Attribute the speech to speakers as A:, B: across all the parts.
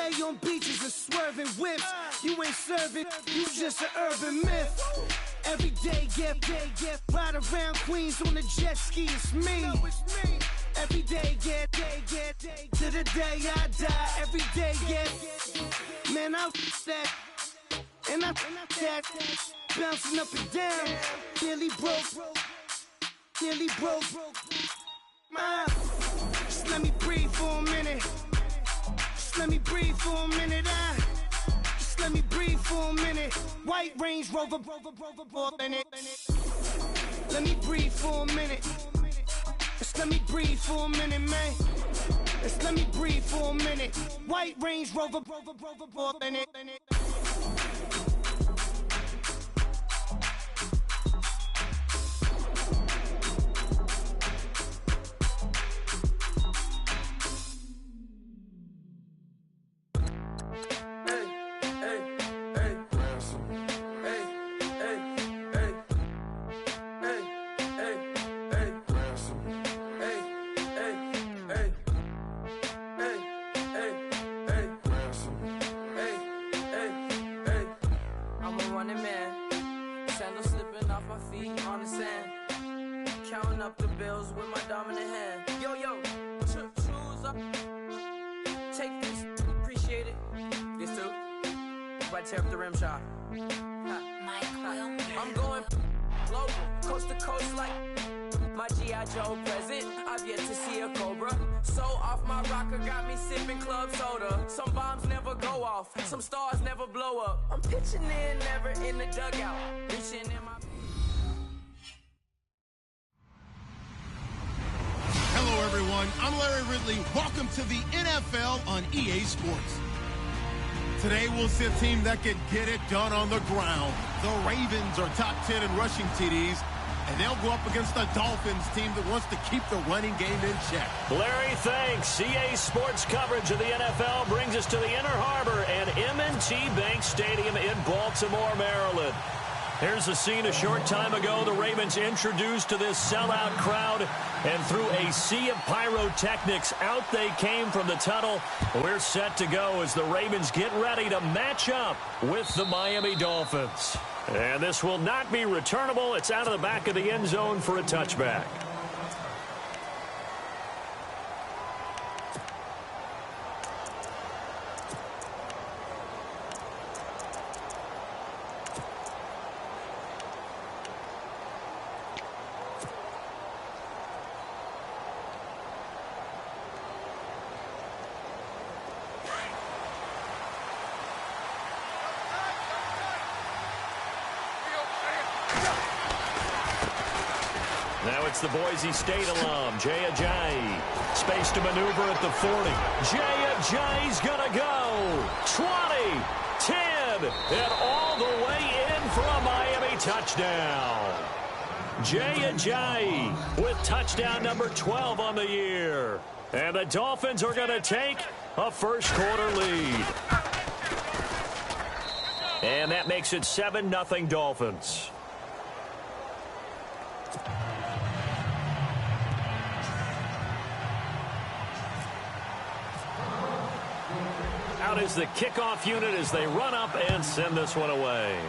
A: day on beaches and swerving whips. You ain't serving, you just an urban myth. Every day get, ride around Queens on a jet ski, it's me. Every day get, to the day I die. Every day get, man, I that, and I that, bouncing up and down, nearly broke. Just let me breathe for a minute. Just let me breathe for a minute. Just let me breathe for a minute. White Range Rover, let me breathe for a minute. Just let me breathe for a minute, man. Just let me breathe for a minute. White Range Rover,
B: tear up the rim shot. I'm going global, coast to coast like my G.I. Joe present. I've yet to see a Cobra. So off my rocker got me sipping club soda. Some bombs never go off, some stars never blow up. I'm pitching in, never in the dugout. Reaching in my...
C: Hello, everyone. I'm Larry Ridley. Welcome to the NFL on EA Sports. Today, we'll see a team that can get it done on the ground. The Ravens are top 10 in rushing TDs, and they'll go up against the Dolphins team that wants to keep the running game in check.
D: Larry, thanks. EA Sports coverage of the NFL brings us to the Inner Harbor and M&T Bank Stadium in Baltimore, Maryland. Here's a scene a short time ago. The Ravens introduced to this sellout crowd, and through a sea of pyrotechnics, out they came from the tunnel. We're set to go as the Ravens get ready to match up with the Miami Dolphins. And this will not be returnable. It's out of the back of the end zone for a touchback. Now it's the Boise State alum, Jay Ajayi. Space to maneuver at the 40. Jay Ajayi's going to go. 20, 10, and all the way in for a Miami touchdown. Jay Ajayi with touchdown number 12 on the year. And the Dolphins are going to take a first-quarter lead. And that makes it 7-0 Dolphins. Out is the kickoff unit as they run up and send this one away.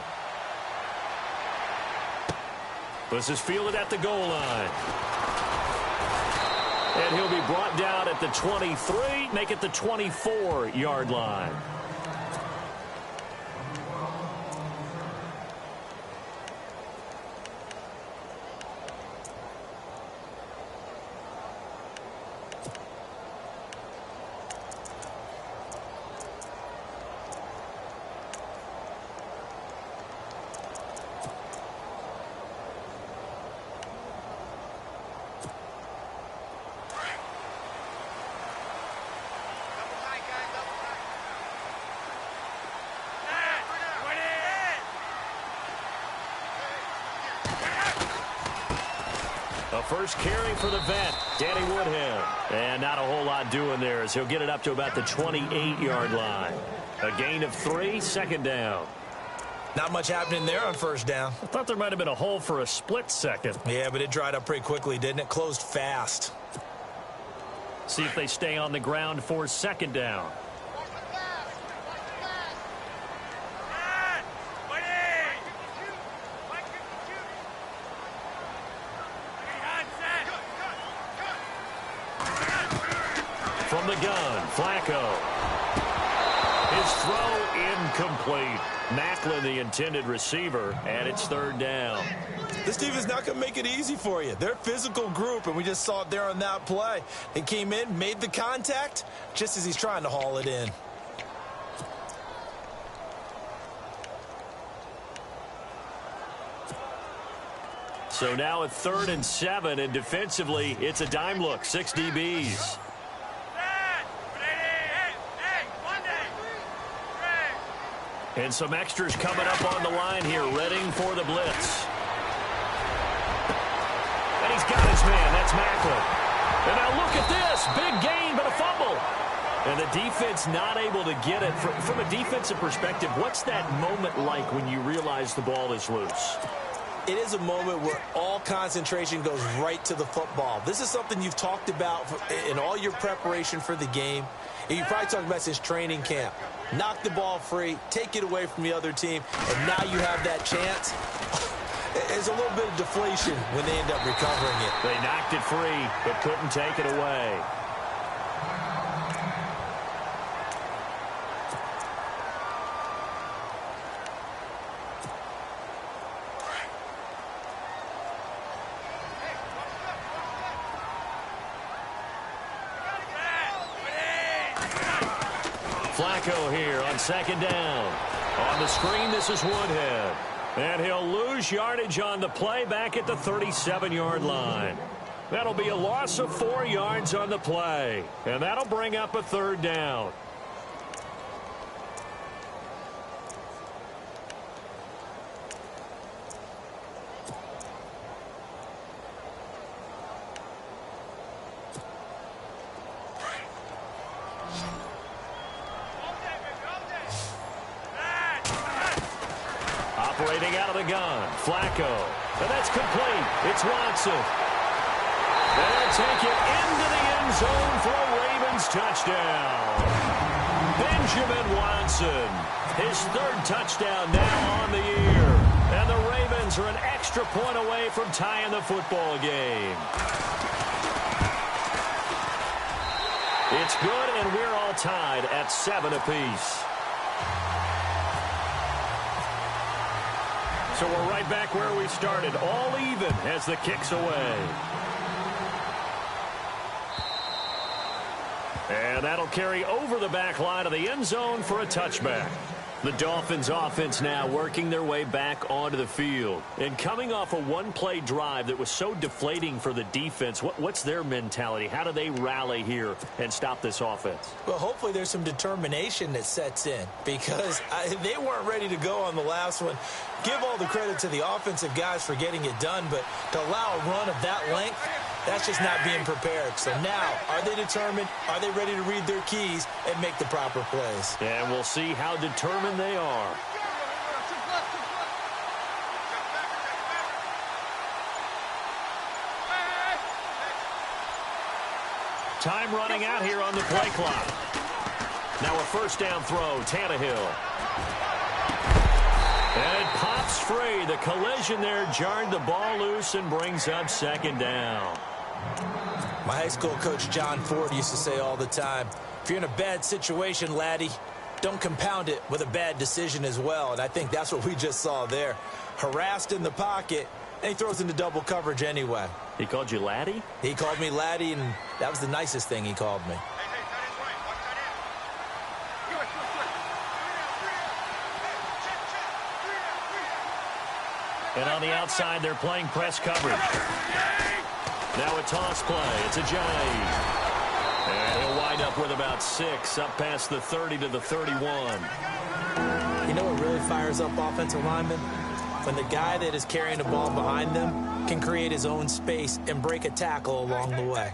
D: This is fielded at the goal line. And he'll be brought down at the 23, make it the 24-yard line. A first carry for the vet, Danny Woodhead. And not a whole lot doing there as he'll get it up to about the 28-yard line. A gain of 3, second down.
E: Not much happening there on first down.
D: I thought there might have been a hole for a split second.
E: Yeah, but it dried up pretty quickly, didn't it? Closed fast.
D: See if they stay on the ground for second down. the gun, Flacco. His throw incomplete. Macklin, the intended receiver, and it's third down.
E: This defense not going to make it easy for you. They're a physical group, and we just saw it there on that play. He came in, made the contact, just as he's trying to haul it in.
D: So now at 3rd and 7, and defensively, it's a dime look, 6 DBs. And some extras coming up on the line here, readying for the blitz. And he's got his man. That's Macklin. And now look at this. Big gain, but a fumble. And the defense not able to get it. From a defensive perspective, what's that moment like when you realize the ball is loose?
E: It is a moment where all concentration goes right to the football. This is something you've talked about in all your preparation for the game. And you probably talked about since training camp. Knock the ball free, take it away from the other team, and now you have that chance. There's a little bit of deflation when they end up recovering it.
D: They knocked it free, but couldn't take it away. Flacco here on 2nd down. On the screen, this is Woodhead. And he'll lose yardage on the play back at the 37-yard line. That'll be a loss of 4 yards on the play. And that'll bring up a 3rd down. Operating out of the gun, Flacco. And that's complete. It's Watson. They'll take it into the end zone for a Ravens touchdown. Benjamin Watson, his 3rd touchdown now on the year. And the Ravens are an extra point away from tying the football game. It's good, and we're all tied at 7 apiece. So we're right back where we started, all even as the kick's away. And that'll carry over the back line of the end zone for a touchback. The Dolphins offense now working their way back onto the field. And coming off a one-play drive that was so deflating for the defense, what's their mentality? How do they rally here and stop this offense?
E: Well, hopefully there's some determination that sets in because they weren't ready to go on the last one. Give all the credit to the offensive guys for getting it done, but to allow a run of that length, that's just not being prepared. So now, are they determined? Are they ready to read their keys and make the proper plays?
D: And we'll see how determined they are. Time running out here on the play clock. Now a 1st down throw, Tannehill. And it pops free. The collision there jarred the ball loose and brings up 2nd down.
E: My high school coach, John Ford, used to say all the time, if you're in a bad situation, laddie, don't compound it with a bad decision as well. And I think that's what we just saw there. Harassed in the pocket, and he throws into double coverage anyway.
D: He called you laddie?
E: He called me laddie, and that was the nicest thing he called me.
D: And on the outside, they're playing press coverage. Now a toss play. It's a Ajayi. And he'll wind up with about 6 up past the 30 to the 31.
E: You know what really fires up offensive linemen? When the guy that is carrying the ball behind them can create his own space and break a tackle along the way.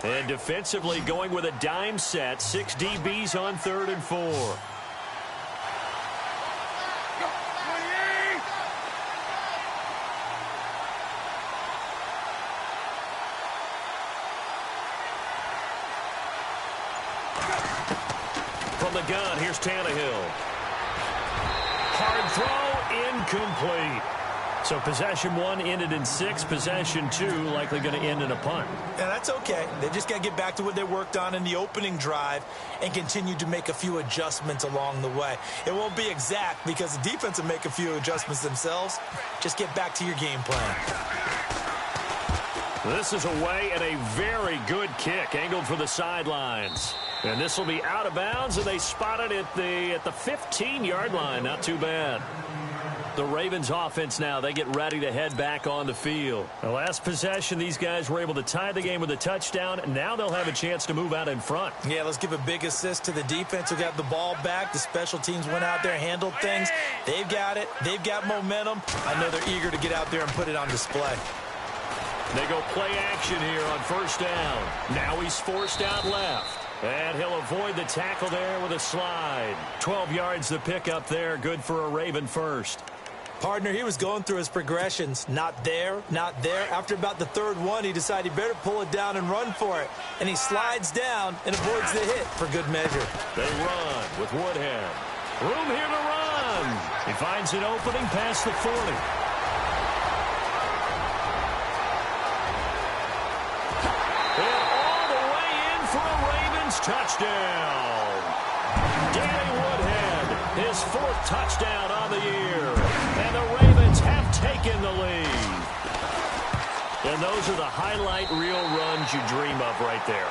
D: And defensively going with a dime set. 6 DBs on 3rd and 4. From the gun, here's Tannehill. Hard throw, incomplete. So possession 1 ended in 6. Possession 2 likely going to end in a punt.
E: Yeah, that's okay. They just got to get back to what they worked on in the opening drive and continue to make a few adjustments along the way. It won't be exact because the defense will make a few adjustments themselves. Just get back to your game plan.
D: This is away and a very good kick angled for the sidelines. And this will be out of bounds, and they spot it at the 15-yard line. Not too bad. The Ravens offense now, they get ready to head back on the field. The last possession, these guys were able to tie the game with a touchdown. Now they'll have a chance to move out in front.
E: Yeah, let's give a big assist to the defense who got the ball back. The special teams went out there, handled things. They've got it. They've got momentum. I know they're eager to get out there and put it on display.
D: They go play action here on first down. Now he's forced out left. And he'll avoid the tackle there with a slide. 12 yards the pickup there. Good for a Raven first.
E: Partner, he was going through his progressions. Not there, not there. After about the third one, he decided he better pull it down and run for it. And he slides down and avoids the hit for good measure.
D: They run with Woodhead. Room here to run. He finds an opening past the 40. And all the way in for a Ravens touchdown. Danny Woodhead, his 4th touchdown on the year. And the Ravens have taken the lead. And those are the highlight reel runs you dream of right there.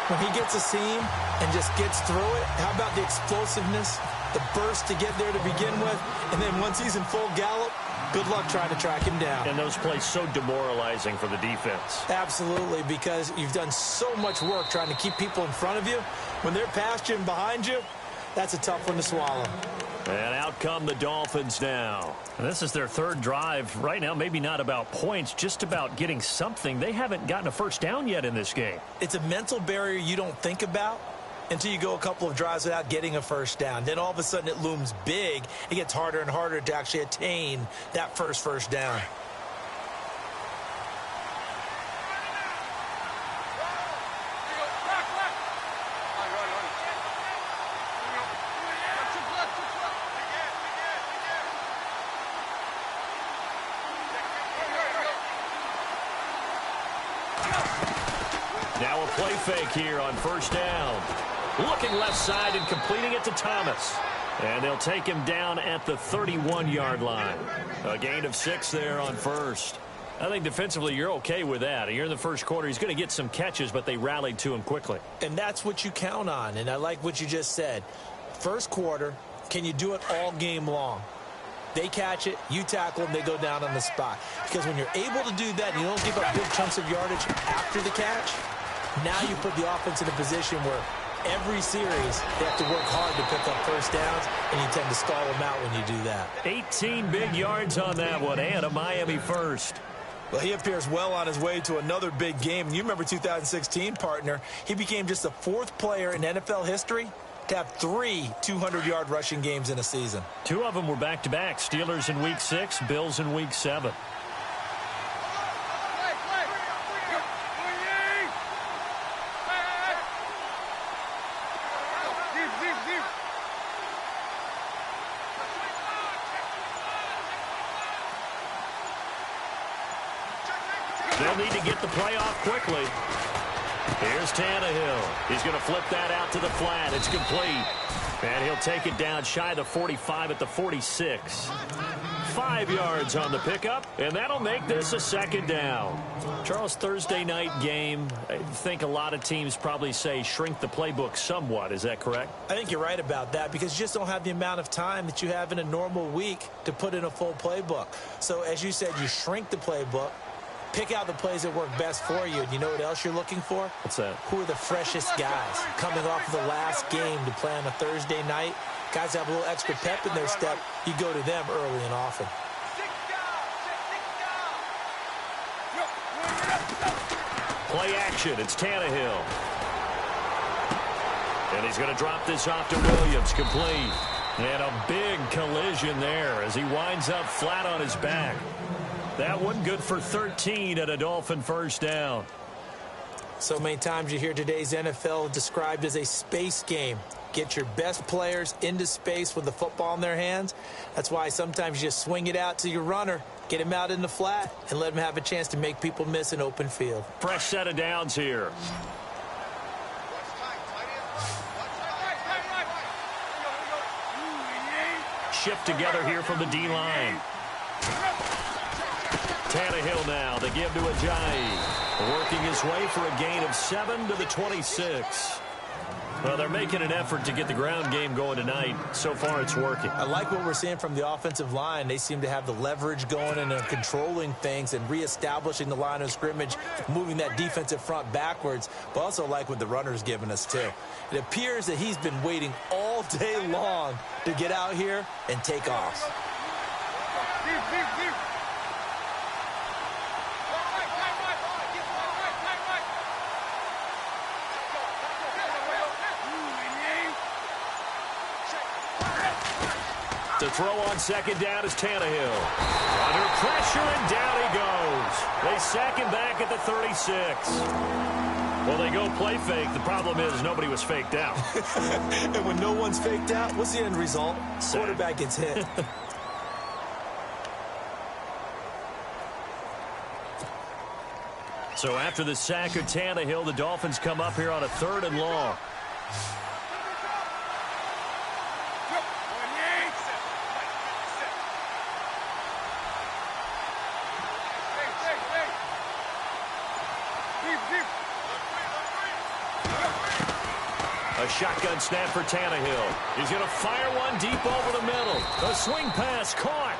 E: When he gets a seam and just gets through it, how about the explosiveness, the burst to get there to begin with, and then once he's in full gallop, good luck trying to track him down.
D: And those plays so demoralizing for the defense.
E: Absolutely, because you've done so much work trying to keep people in front of you. When they're past you and behind you, that's a tough one to swallow.
D: And out come the Dolphins now. And this is their 3rd drive. Right now, maybe not about points, just about getting something. They haven't gotten a first down yet in this game.
E: It's a mental barrier you don't think about until you go a couple of drives without getting a first down. Then all of a sudden it looms big. It gets harder and harder to actually attain that first down.
D: Now a play fake here on first down. Looking left side and completing it to Thomas. And they'll take him down at the 31-yard line. A gain of 6 there on first. I think defensively you're okay with that. Here in the first quarter, he's going to get some catches, but they rallied to him quickly.
E: And that's what you count on, and I like what you just said. First quarter, can you do it all game long? They catch it, you tackle them, they go down on the spot. Because when you're able to do that and you don't give up big chunks of yardage after the catch, now you put the offense in a position where every series they have to work hard to pick up first downs, and you tend to stall them out when you do that.
D: 18 big yards on that one, and a Miami first.
E: Well, he appears well on his way to another big game. And you remember 2016, partner. He became just the 4th player in NFL history to have 3 200-yard rushing games in a season.
D: 2 of them were back-to-back. Steelers in Week 6, Bills in Week 7. They'll need to get the play off quickly. Here's Tannehill. He's going to flip that out to the flat. It's complete. And he'll take it down shy of the 45 at the 46. 5 yards on the pickup, and that'll make this a 2nd down. Charles, Thursday night game, I think a lot of teams probably say shrink the playbook somewhat. Is that correct?
E: I think you're right about that because you just don't have the amount of time that you have in a normal week to put in a full playbook. So as you said, you shrink the playbook, pick out the plays that work best for you. And you know what else you're looking for?
D: What's that?
E: Who are the freshest guys coming off of the last game to play on a Thursday night? Guys have a little extra pep in their step. You go to them early and often.
D: Play action. It's Tannehill. And he's going to drop this off to Williams. Complete. And a big collision there as he winds up flat on his back. That one good for 13 at a Dolphin first down.
E: So many times you hear today's NFL described as a space game. Get your best players into space with the football in their hands. That's why sometimes you just swing it out to your runner. Get him out in the flat and let him have a chance to make people miss an open field.
D: Fresh set of downs here. Shift together here from the D-line. Tannehill now. They give to Ajayi. Working his way for a gain of 7 to the 26. Well, they're making an effort to get the ground game going tonight. So far, it's working.
E: I like what we're seeing from the offensive line. They seem to have the leverage going and they're controlling things and reestablishing the line of scrimmage, moving that defensive front backwards, but also like what the runner's giving us, too. It appears that he's been waiting all day long to get out here and take off.
D: To throw on second down is Tannehill. Under pressure, and down he goes. They sack him back at the 36. Well, they go play fake. The problem is nobody was faked out.
E: And when no one's faked out, what's the end result? Quarterback gets hit.
D: So after the sack of Tannehill, the Dolphins come up here on a 3rd and long. A shotgun snap for Tannehill. He's going to fire one deep over the middle. A swing pass caught.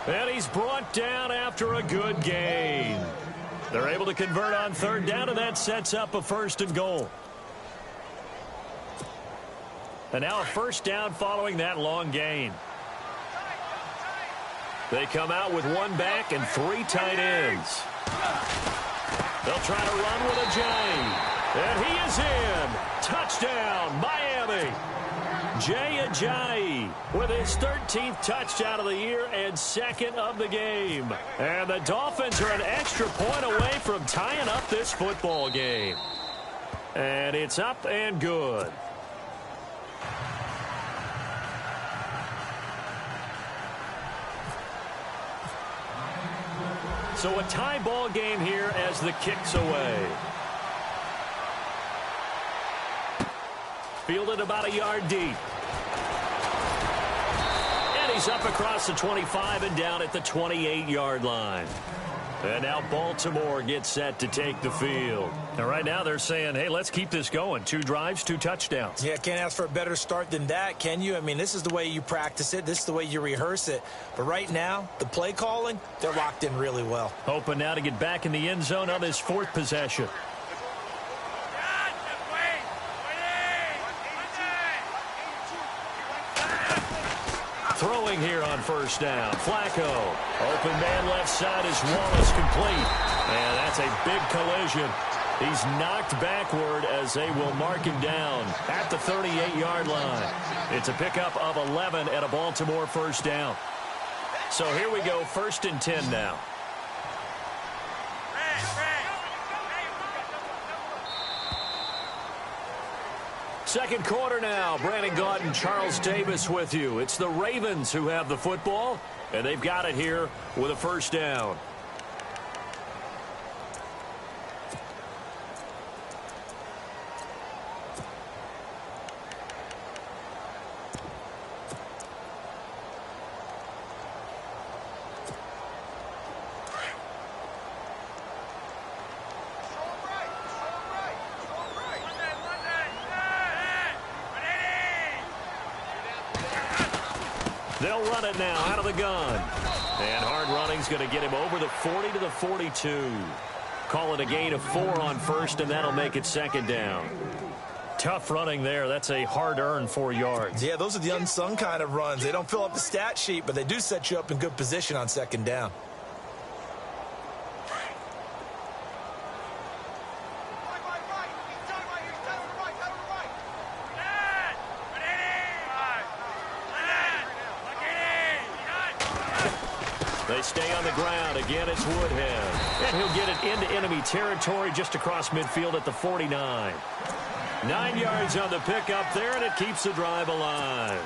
D: And he's brought down after a good gain. They're able to convert on 3rd down, and that sets up a 1st and goal. And now a 1st down following that long gain. They come out with 1 back and 3 tight ends. They'll try to run with Ajayi. And he is in. Touchdown, Miami. Jay Ajayi with his 13th touchdown of the year and 2nd of the game. And the Dolphins are an extra point away from tying up this football game. And it's up and good. So a tie ball game here as the kick's away. Fielded about a yard deep. And he's up across the 25 and down at the 28-yard line. And now Baltimore gets set to take the field. And right now they're saying, hey, let's keep this going. 2 drives, 2 touchdowns.
E: Yeah, can't ask for a better start than that, can you? I mean, this is the way you practice it. This is the way you rehearse it. But right now, the play calling, they're locked in really well.
D: Hoping now to get back in the end zone on his 4th possession. Throwing here on 1st down. Flacco. Open man left side is Wallace complete. And that's a big collision. He's knocked backward as they will mark him down at the 38-yard line. It's a pickup of 11 at a Baltimore 1st down. So here we go, 1st and 10 now. Second quarter now. Brandon Gaudin and Charles Davis with you. It's the Ravens who have the football, and they've got it here with a 1st down. They'll run it now out of the gun. And hard running's going to get him over the 40 to the 42. Call it a gain of 4 on 1st, and that'll make it 2nd down. Tough running there. That's a hard-earned 4 yards.
E: Yeah, those are the unsung kind of runs. They don't fill up the stat sheet, but they do set you up in good position on 2nd down.
D: They stay on the ground. Again, it's Woodhead. And he'll get it into enemy territory just across midfield at the 49. 9 yards on the pickup there, and it keeps the drive alive.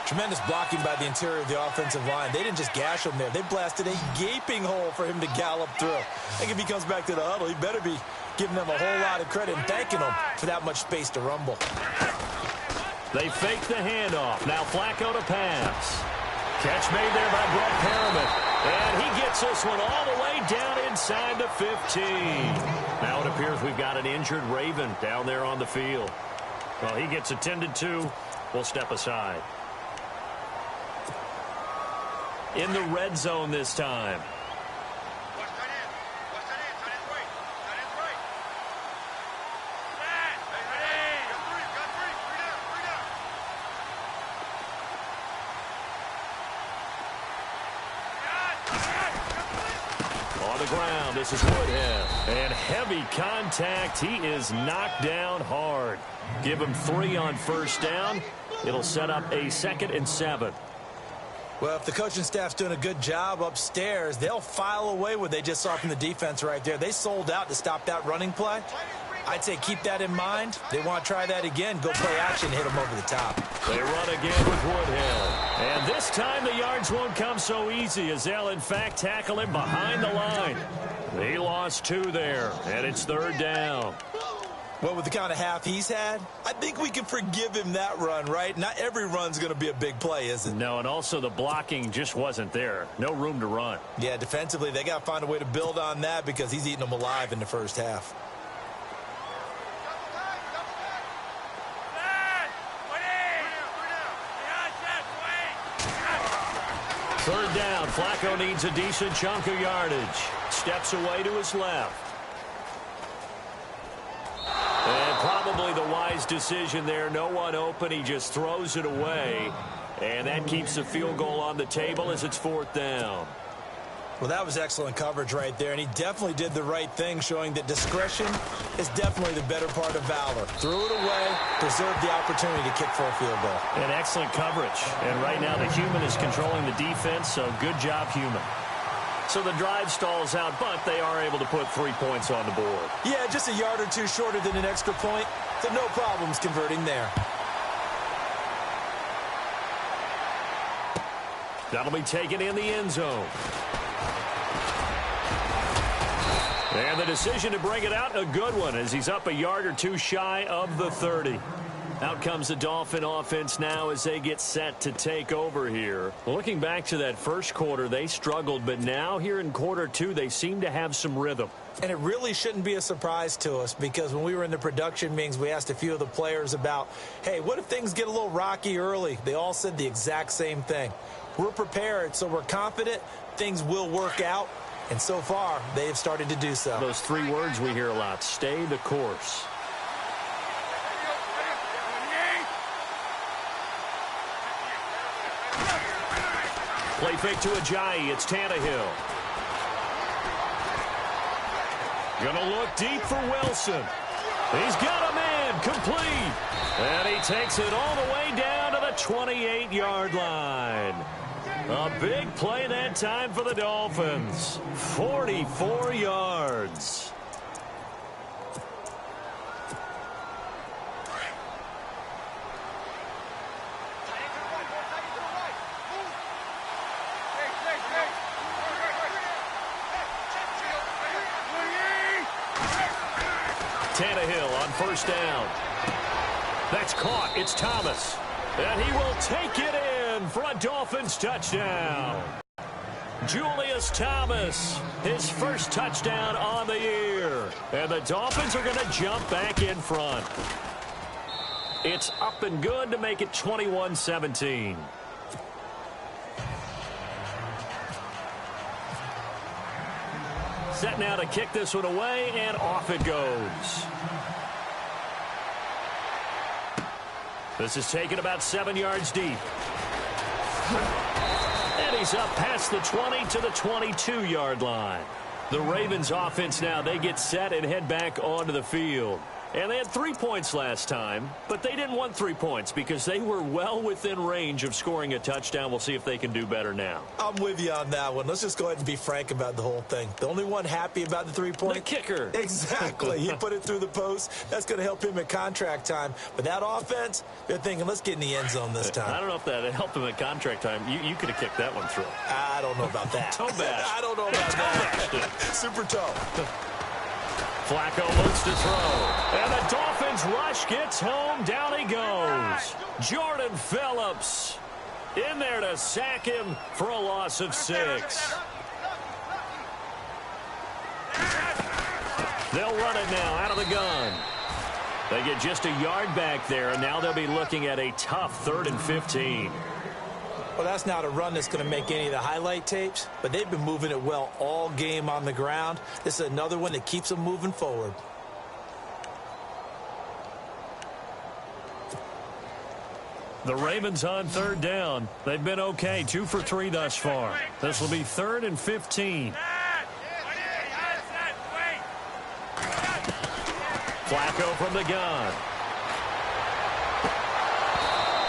E: Tremendous blocking by the interior of the offensive line. They didn't just gash him there. They blasted a gaping hole for him to gallop through. I think if he comes back to the huddle, he better be giving them a whole lot of credit and thanking them for that much space to rumble.
D: They fake the handoff. Now Flacco to pass. Catch made there by Brett Perriman. And he gets this one all the way down inside the 15. Now it appears we've got an injured Raven down there on the field. Well, he gets attended to. We'll step aside. In the red zone this time. On the ground, this is Woodhead. And heavy contact. He is knocked down hard. Give him 3 on first down. It'll set up a 2nd and 7.
E: Well, if the coaching staff's doing a good job upstairs, they'll file away what they just saw from the defense right there. They sold out to stop that running play. I'd say keep that in mind. They want to try that again. Go play action, hit them over the top.
D: They run again with Woodhead. And this time the yards won't come so easy as they'll, in fact, tackle him behind the line. He lost 2 there, and it's 3rd down.
E: Well, with the kind of half he's had, I think we can forgive him that run, right? Not every run's going to be a big play, is it?
D: No, and also the blocking just wasn't there. No room to run.
E: Yeah, defensively, they got to find a way to build on that because he's eating them alive in the first half.
D: Third down. Flacco needs a decent chunk of yardage. Steps away to his left. And probably the wise decision there. No one open. He just throws it away. And that keeps the field goal on the table as it's 4th down.
E: Well, that was excellent coverage right there, and he definitely did the right thing, showing that discretion is definitely the better part of valor. Threw it away, preserved the opportunity to kick for a field goal.
D: And excellent coverage. And right now the human is controlling the defense, so good job, human. So the drive stalls out, but they are able to put 3 points on the board.
E: Yeah, just a yard or 2 shorter than an extra point, so no problems converting there.
D: That'll be taken in the end zone. And the decision to bring it out, a good one, as he's up a yard or 2 shy of the 30. Out comes the Dolphin offense now as they get set to take over here. Looking back to that first quarter, they struggled, but now here in quarter 2, they seem to have some rhythm.
E: And it really shouldn't be a surprise to us because when we were in the production meetings, we asked a few of the players about, hey, what if things get a little rocky early? They all said the exact same thing. We're prepared, so we're confident things will work out. And so far, they have started to do so.
D: Those 3 words we hear a lot, stay the course. Play fake to Ajayi. It's Tannehill. Gonna look deep for Wilson. He's got a man complete. And he takes it all the way down to the 28-yard line. A big play that time for the Dolphins. 44 yards. Tannehill on first down. That's caught. It's Thomas. And he will take it in for a Dolphins touchdown. Julius Thomas, his first touchdown on the year. And the Dolphins are going to jump back in front. It's up and good to make it 21-17. Set now to kick this one away, and off it goes. This is taken about 7 yards deep. And he's up past the 20 to the 22-yard line. The Ravens offense now, they get set and head back onto the field. And they had 3 points last time, but they didn't want 3 points because they were well within range of scoring a touchdown. We'll see if they can do better now.
E: I'm with you on that one. Let's just go ahead and be frank about the whole thing. The only one happy about the 3-point?
D: The kicker.
E: Exactly. He put it through the post. That's going to help him at contract time. But that offense, they're thinking, let's get in the end zone this time.
D: I don't know if that helped him at contract time. You could have kicked that one through.
E: I don't know about that.
D: Toe bash.
E: I don't know about that. Super toe.
D: Flacco looks to throw. And the Dolphins rush gets home. Down he goes. Jordan Phillips in there to sack him for a loss of 6. They'll run it now out of the gun. They get just a yard back there, and now they'll be looking at a tough 3rd and 15.
E: Well, that's not a run that's going to make any of the highlight tapes, but they've been moving it well all game on the ground. This is another one that keeps them moving forward.
D: The Ravens on 3rd down. They've been okay, 2 for 3 thus far. This will be 3rd and 15. Flacco from the gun.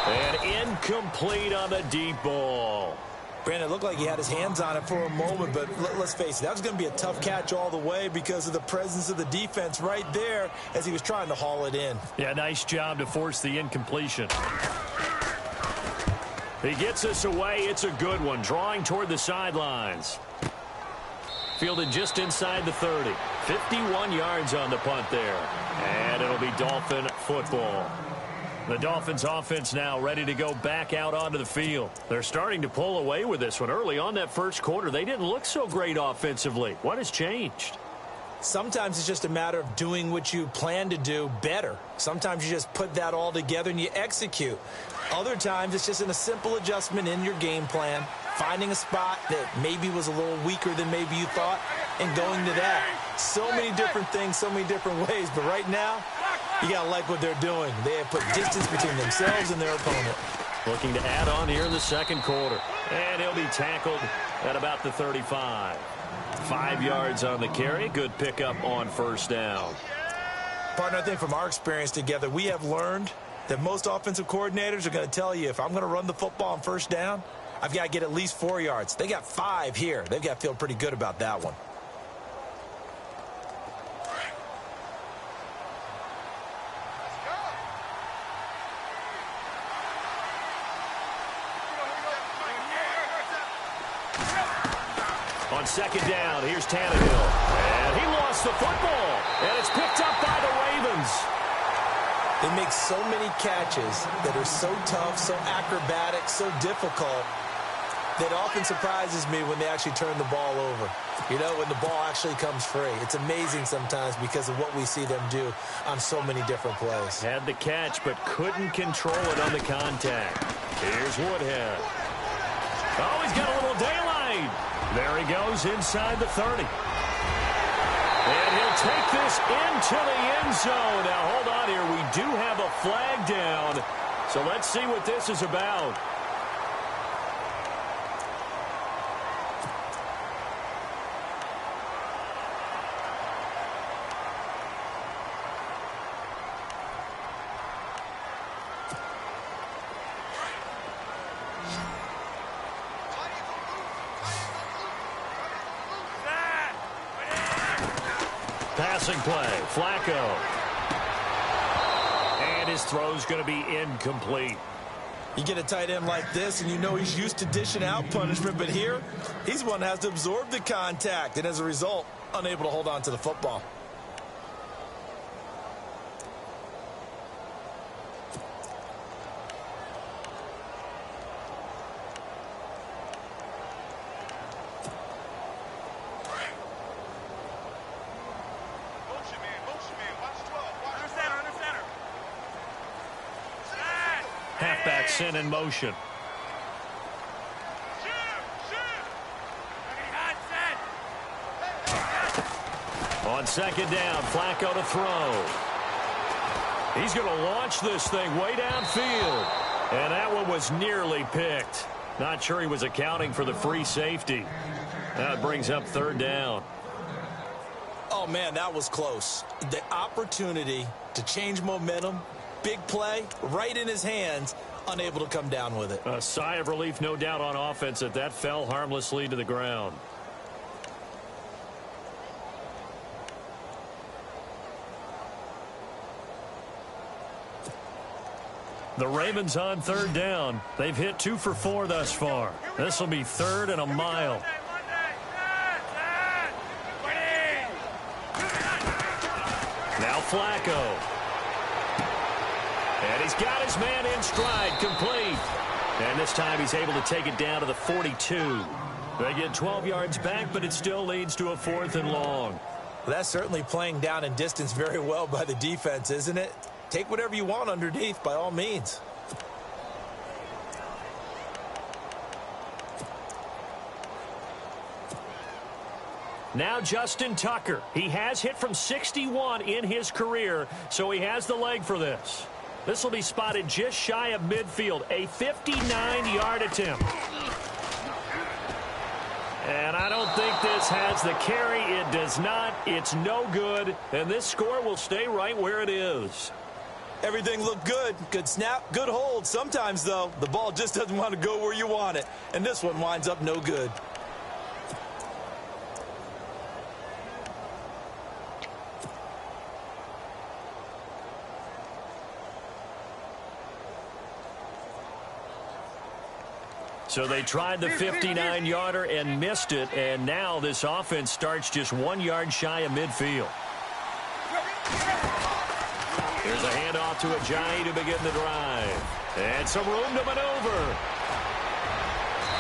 D: And incomplete on the deep ball.
E: Brandon, it looked like he had his hands on it for a moment, but let's face it, that was going to be a tough catch all the way because of the presence of the defense right there as he was trying to haul it in.
D: Yeah, nice job to force the incompletion. He gets us away. It's a good one. Drawing toward the sidelines. Fielded just inside the 30. 51 yards on the punt there. And it'll be Dolphin football. The Dolphins offense now ready to go back out onto the field. They're starting to pull away with this one. Early on that first quarter, they didn't look so great offensively. What has changed?
E: Sometimes it's just a matter of doing what you plan to do better. Sometimes you just put that all together and you execute. Other times it's just in a simple adjustment in your game plan, finding a spot that maybe was a little weaker than maybe you thought, and going to that. So many different things, so many different ways, but right now, you got to like what they're doing. They have put distance between themselves and their opponent.
D: Looking to add on here in the second quarter. And he'll be tackled at about the 35. 5 yards on the carry. Good pickup on 1st down.
E: Partner, I think from our experience together, we have learned that most offensive coordinators are going to tell you, if I'm going to run the football on 1st down, I've got to get at least 4 yards. They got 5 here. They've got to feel pretty good about that one.
D: On 2nd down, here's Tannehill. And he lost the football. And it's picked up by the Ravens.
E: They make so many catches that are so tough, so acrobatic, so difficult, that often surprises me when they actually turn the ball over. You know, when the ball actually comes free. It's amazing sometimes because of what we see them do on so many different plays.
D: Had the catch, but couldn't control it on the contact. Here's Woodhead. Oh, he's got a little daylight. There he goes inside the 30. And he'll take this into the end zone. Now, hold on here. We do have a flag down. So let's see what this is about. Passing play, Flacco. And his throw's going to be incomplete.
E: You get a tight end like this, and you know he's used to dishing out punishment, but here, he's the one that has to absorb the contact, and as a result, unable to hold on to the football.
D: Halfback sent in motion. On 2nd down, Flacco to throw. He's going to launch this thing way downfield. And that one was nearly picked. Not sure he was accounting for the free safety. That brings up 3rd down.
E: Oh, Oh, man, that was close. The opportunity to change momentum, big play, right in his hands, unable to come down with it.
D: A sigh of relief, no doubt, on offense that fell harmlessly to the ground. The Ravens on third down. They've hit 2 for 4 thus far. This will be 3rd and a mile. Now Flacco. And he's got his man in stride, complete. And this time he's able to take it down to the 42. They get 12 yards back, but it still leads to a 4th and long.
E: Well, that's certainly playing down in distance very well by the defense, isn't it? Take whatever you want underneath, by all means.
D: Now Justin Tucker. He has hit from 61 in his career, so he has the leg for this. This will be spotted just shy of midfield, a 59-yard attempt. And I don't think this has the carry. It does not. It's no good, and this score will stay right where it is.
E: Everything looked good. Good snap, good hold. Sometimes, though, the ball just doesn't want to go where you want it. And this one winds up no good.
D: So they tried the 59-yarder and missed it, and now this offense starts just 1 yard shy of midfield. Here's a handoff to Ajayi to begin the drive. And some room to maneuver.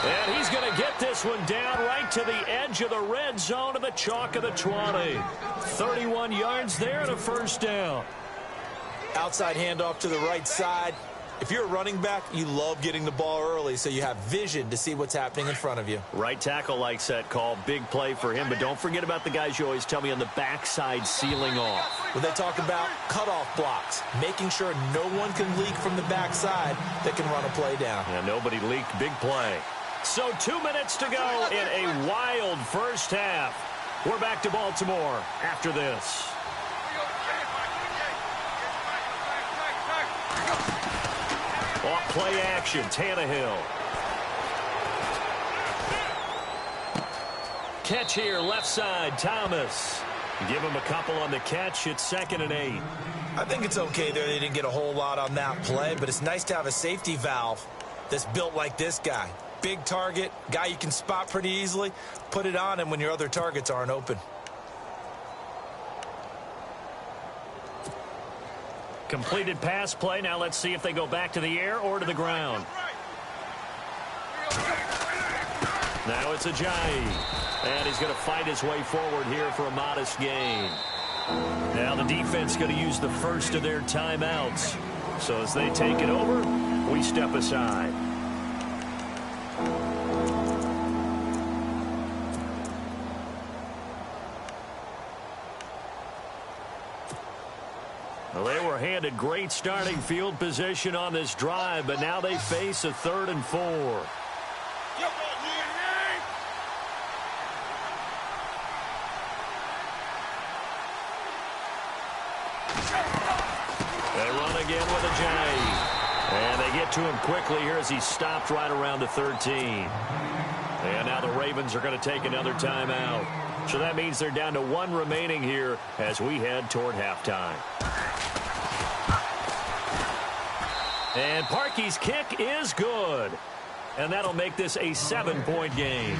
D: And he's going to get this one down right to the edge of the red zone of the chalk of the 20. 31 yards there and a first down.
E: Outside handoff to the right side. If you're a running back, you love getting the ball early so you have vision to see what's happening in front of you.
D: Right tackle likes that call. Big play for him, but don't forget about the guys you always tell me on the backside sealing off.
E: When they talk about cutoff blocks, making sure no one can leak from the backside that can run a play down.
D: Yeah, nobody leaked. Big play. So 2 minutes to go in a wild first half. We're back to Baltimore after this. Off play action, Tannehill. Catch here, left side, Thomas. Give him a couple on the catch. It's 2nd and 8.
E: I think it's okay there. They didn't get a whole lot on that play, but it's nice to have a safety valve that's built like this guy. Big target, guy you can spot pretty easily. Put it on him when your other targets aren't open.
D: Completed pass play. Now let's see if they go back to the air or to the ground. Now it's Ajayi. And he's going to fight his way forward here for a modest gain. Now the defense going to use the first of their timeouts. So as they take it over, we step aside. Well, they were handed great starting field position on this drive, but now they face a 3rd and 4. They run again with Ajayi. And they get to him quickly here as he stopped right around the 13. And now the Ravens are going to take another timeout. So that means they're down to 1 remaining here as we head toward halftime. And Parkey's kick is good. And that'll make this a 7-point game.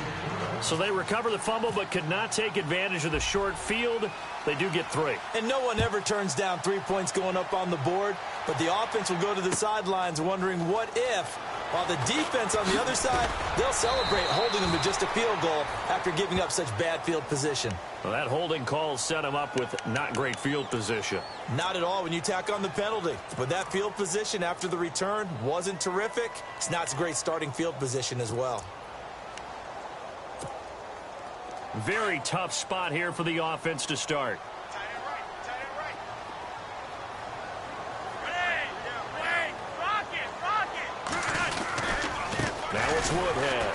D: So they recover the fumble but could not take advantage of the short field. They do get 3.
E: And no one ever turns down 3 points going up on the board. But the offense will go to the sidelines wondering what if. While the defense on the other side, they'll celebrate holding them to just a field goal after giving up such bad field position.
D: Well, that holding call set him up with not great field position.
E: Not at all when you tack on the penalty. But that field position after the return wasn't terrific. It's not a great starting field position as well.
D: Very tough spot here for the offense to start. Now it's Woodhead.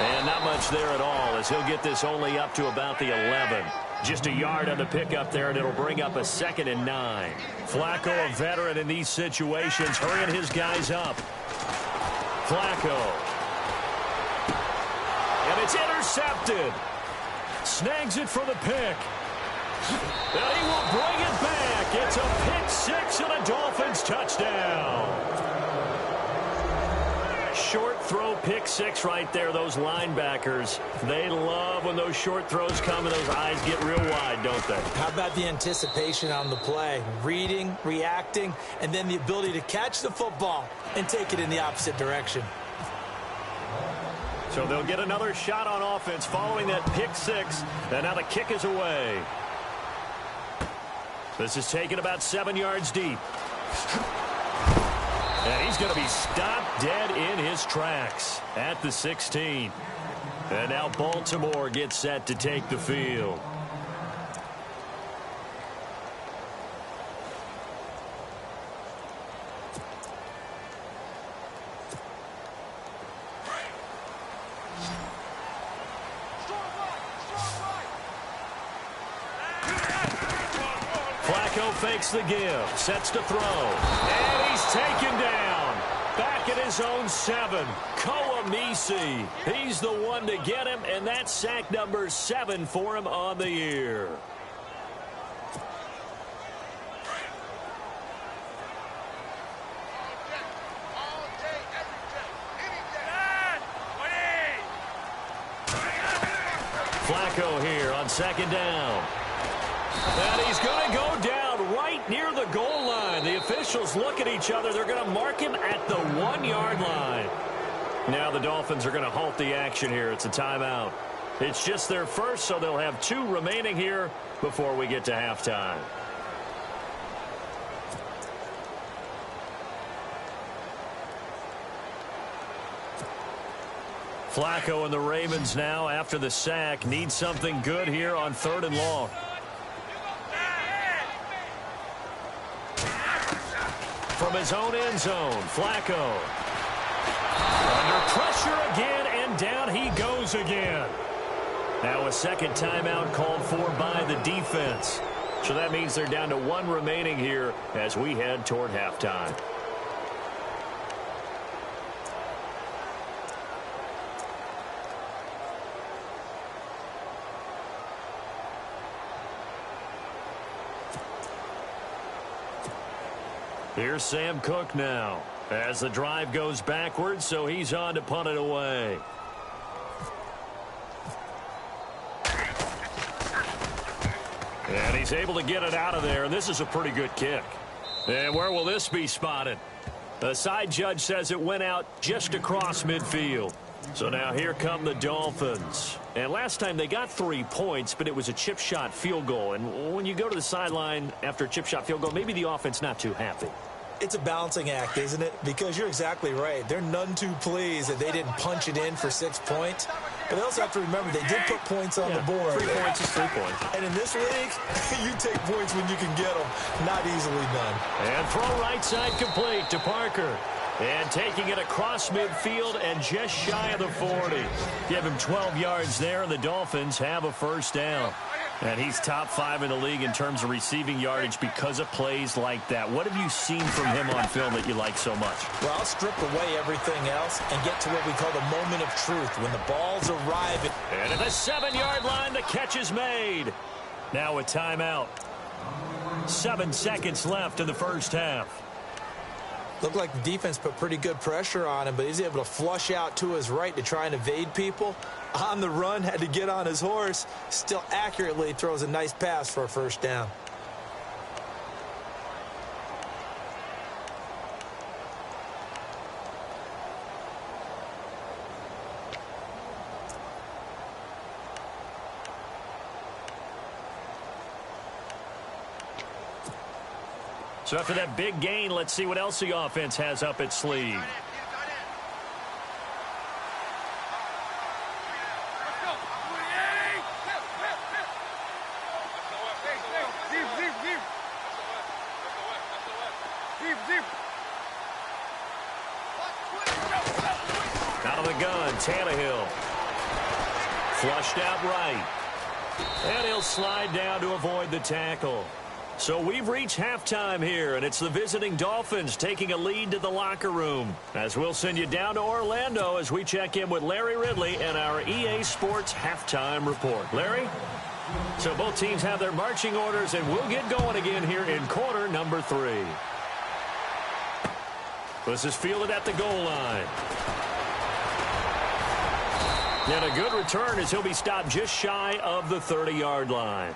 D: And not much there at all as he'll get this only up to about the 11. Just a yard on the pickup there, and it'll bring up a 2nd and 9. Flacco, a veteran in these situations, hurrying his guys up. Flacco. And it's intercepted. Snags it for the pick. And he will bring it back. It's a pick 6 and a Dolphins touchdown. Short throw pick 6 right there. Those linebackers, they love when those short throws come and those eyes get real wide, don't they?
E: How about the anticipation on the play? Reading, reacting, and then the ability to catch the football and take it in the opposite direction.
D: So they'll get another shot on offense following that pick 6, and now the kick is away. This is taken about 7 yards deep. And he's going to be stopped dead in his tracks at the 16. And now Baltimore gets set to take the field. Flacco fakes the give, sets to throw, and he's taken down. Back at his own 7, Koamisi. He's the one to get him, and that's sack number 7 for him on the year. Flacco here on 2nd down. And he's going to go down right near the goal line. The officials look at each other. They're going to mark him at the 1-yard line. Now the Dolphins are going to halt the action here. It's a timeout. It's just their first, so they'll have 2 remaining here before we get to halftime. Flacco and the Ravens now, after the sack, need something good here on 3rd and long. From his own end zone, Flacco. Under pressure again, and down he goes again. Now a 2nd timeout called for by the defense. So that means they're down to 1 remaining here as we head toward halftime. Here's Sam Cook now as the drive goes backwards, so he's on to punt it away. And he's able to get it out of there, and this is a pretty good kick. And where will this be spotted? The side judge says it went out just across midfield. So now here come the Dolphins. And last time they got 3 points, but it was a chip shot field goal. And when you go to the sideline after a chip shot field goal, maybe the offense not too happy.
E: It's a balancing act, isn't it? Because you're exactly right. They're none too pleased that they didn't punch it in for 6 points. But they also have to remember they did put points on the board.
D: 3 points is 3 points.
E: And in this league, you take points when you can get them. Not easily done.
D: And throw right side complete to Parker. And taking it across midfield and just shy of the 40. Give him 12 yards there, and the Dolphins have a 1st down. And he's top 5 in the league in terms of receiving yardage because of plays like that. What have you seen from him on film that you like so much?
E: Well, I'll strip away everything else and get to what we call the moment of truth, when the ball's arriving.
D: And at the 7-yard line, the catch is made. Now a timeout. 7 seconds left in the 1st half.
E: Looked like the defense put pretty good pressure on him, but he's able to flush out to his right to try and evade people. On the run, had to get on his horse. Still accurately throws a nice pass for a 1st down.
D: So after that big gain, let's see what else the offense has up its sleeve. Out of the gun, Tannehill. Flushed out right. And he'll slide down to avoid the tackle. So we've reached halftime here, and it's the visiting Dolphins taking a lead to the locker room. As we'll send you down to Orlando as we check in with Larry Ridley and our EA Sports halftime report. Larry? So both teams have their marching orders, and we'll get going again here in quarter number 3. This is fielded at the goal line. And a good return as he'll be stopped just shy of the 30-yard line.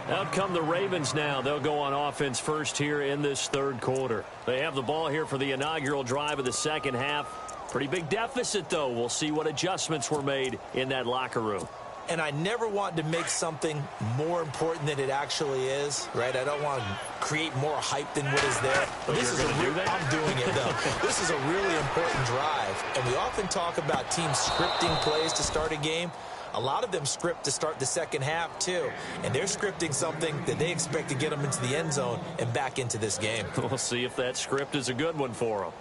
D: Out come the Ravens now. They'll go on offense first here in this third quarter. They have the ball here for the inaugural drive of the second half. Pretty big deficit, though. We'll see what adjustments were made in that locker room.
E: And I never want to make something more important than it actually is, right? I don't want to create more hype than what is there. But this is I'm doing it, though. This is a really important drive. And we often talk about teams scripting plays to start a game. A lot of them script to start the second half, too. And they're scripting something that they expect to get them into the end zone and back into this game.
D: We'll see if that script is a good one for them.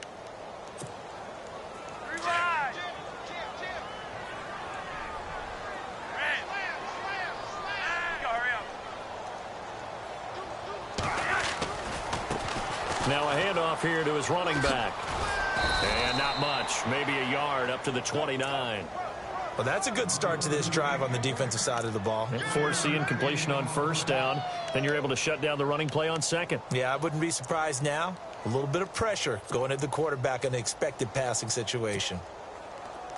D: Now a handoff here to his running back. And not much. Maybe a yard up to the 29.
E: Well, that's a good start to this drive on the defensive side of the ball.
D: Forcing completion on first down. Then you're able to shut down the running play on second.
E: Yeah, I wouldn't be surprised now. A little bit of pressure going at the quarterback in an expected passing situation.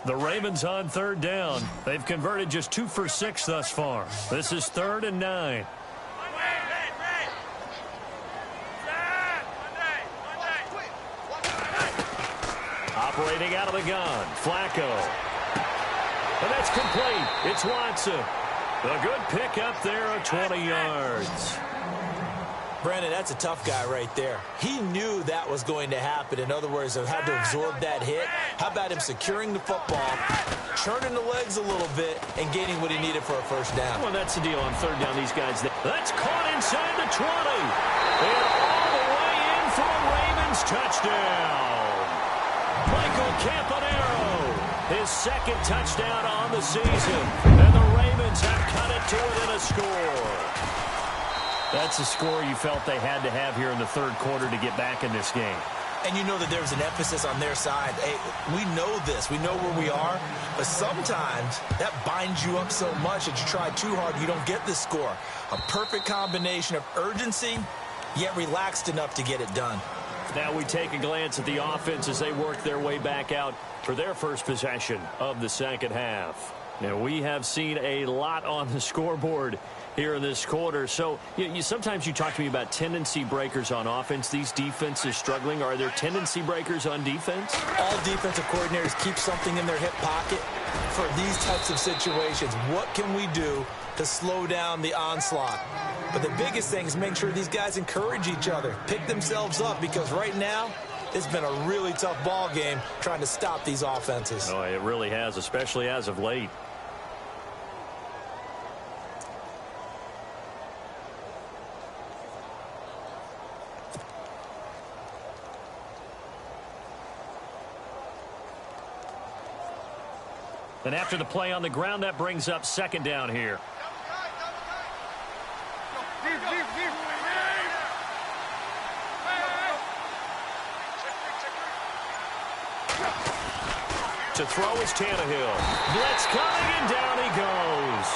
D: The Ravens on third down. They've converted just 2 for 6 thus far. This is 3rd and 9. Operating out of the gun, Flacco. And that's complete. It's Watson. A good pick up there of 20 yards.
E: Brandon, that's a tough guy right there. He knew that was going to happen. In other words, he had to absorb that hit. How about him securing the football, churning the legs a little bit, and gaining what he needed for a first down?
D: Well, that's the deal on third down. These guys, that's caught inside the 20. And all the way in for a Ravens touchdown. Michael Campanaro, his second touchdown on the season. And the Ravens have cut it to within a score. That's a score you felt they had to have here in the third quarter to get back in this game.
E: And you know that there's an emphasis on their side. Hey, we know this. We know where we are. But sometimes that binds you up so much that you try too hard, you don't get the score. A perfect combination of urgency, yet relaxed enough to get it done.
D: Now we take a glance at the offense as they work their way back out for their first possession of the second half. Now we have seen a lot on the scoreboard here in this quarter. So sometimes you talk to me about tendency breakers on offense. These defenses struggling. Are there tendency breakers on defense?
E: All defensive coordinators keep something in their hip pocket for these types of situations. What can we do to slow down the onslaught? But the biggest thing is make sure these guys encourage each other, pick themselves up, because right now it's been a really tough ball game trying to stop these offenses.
D: Oh, it really has, especially as of late. And after the play on the ground, that brings up second down here. To throw is Tannehill. Blitz coming, and down he goes.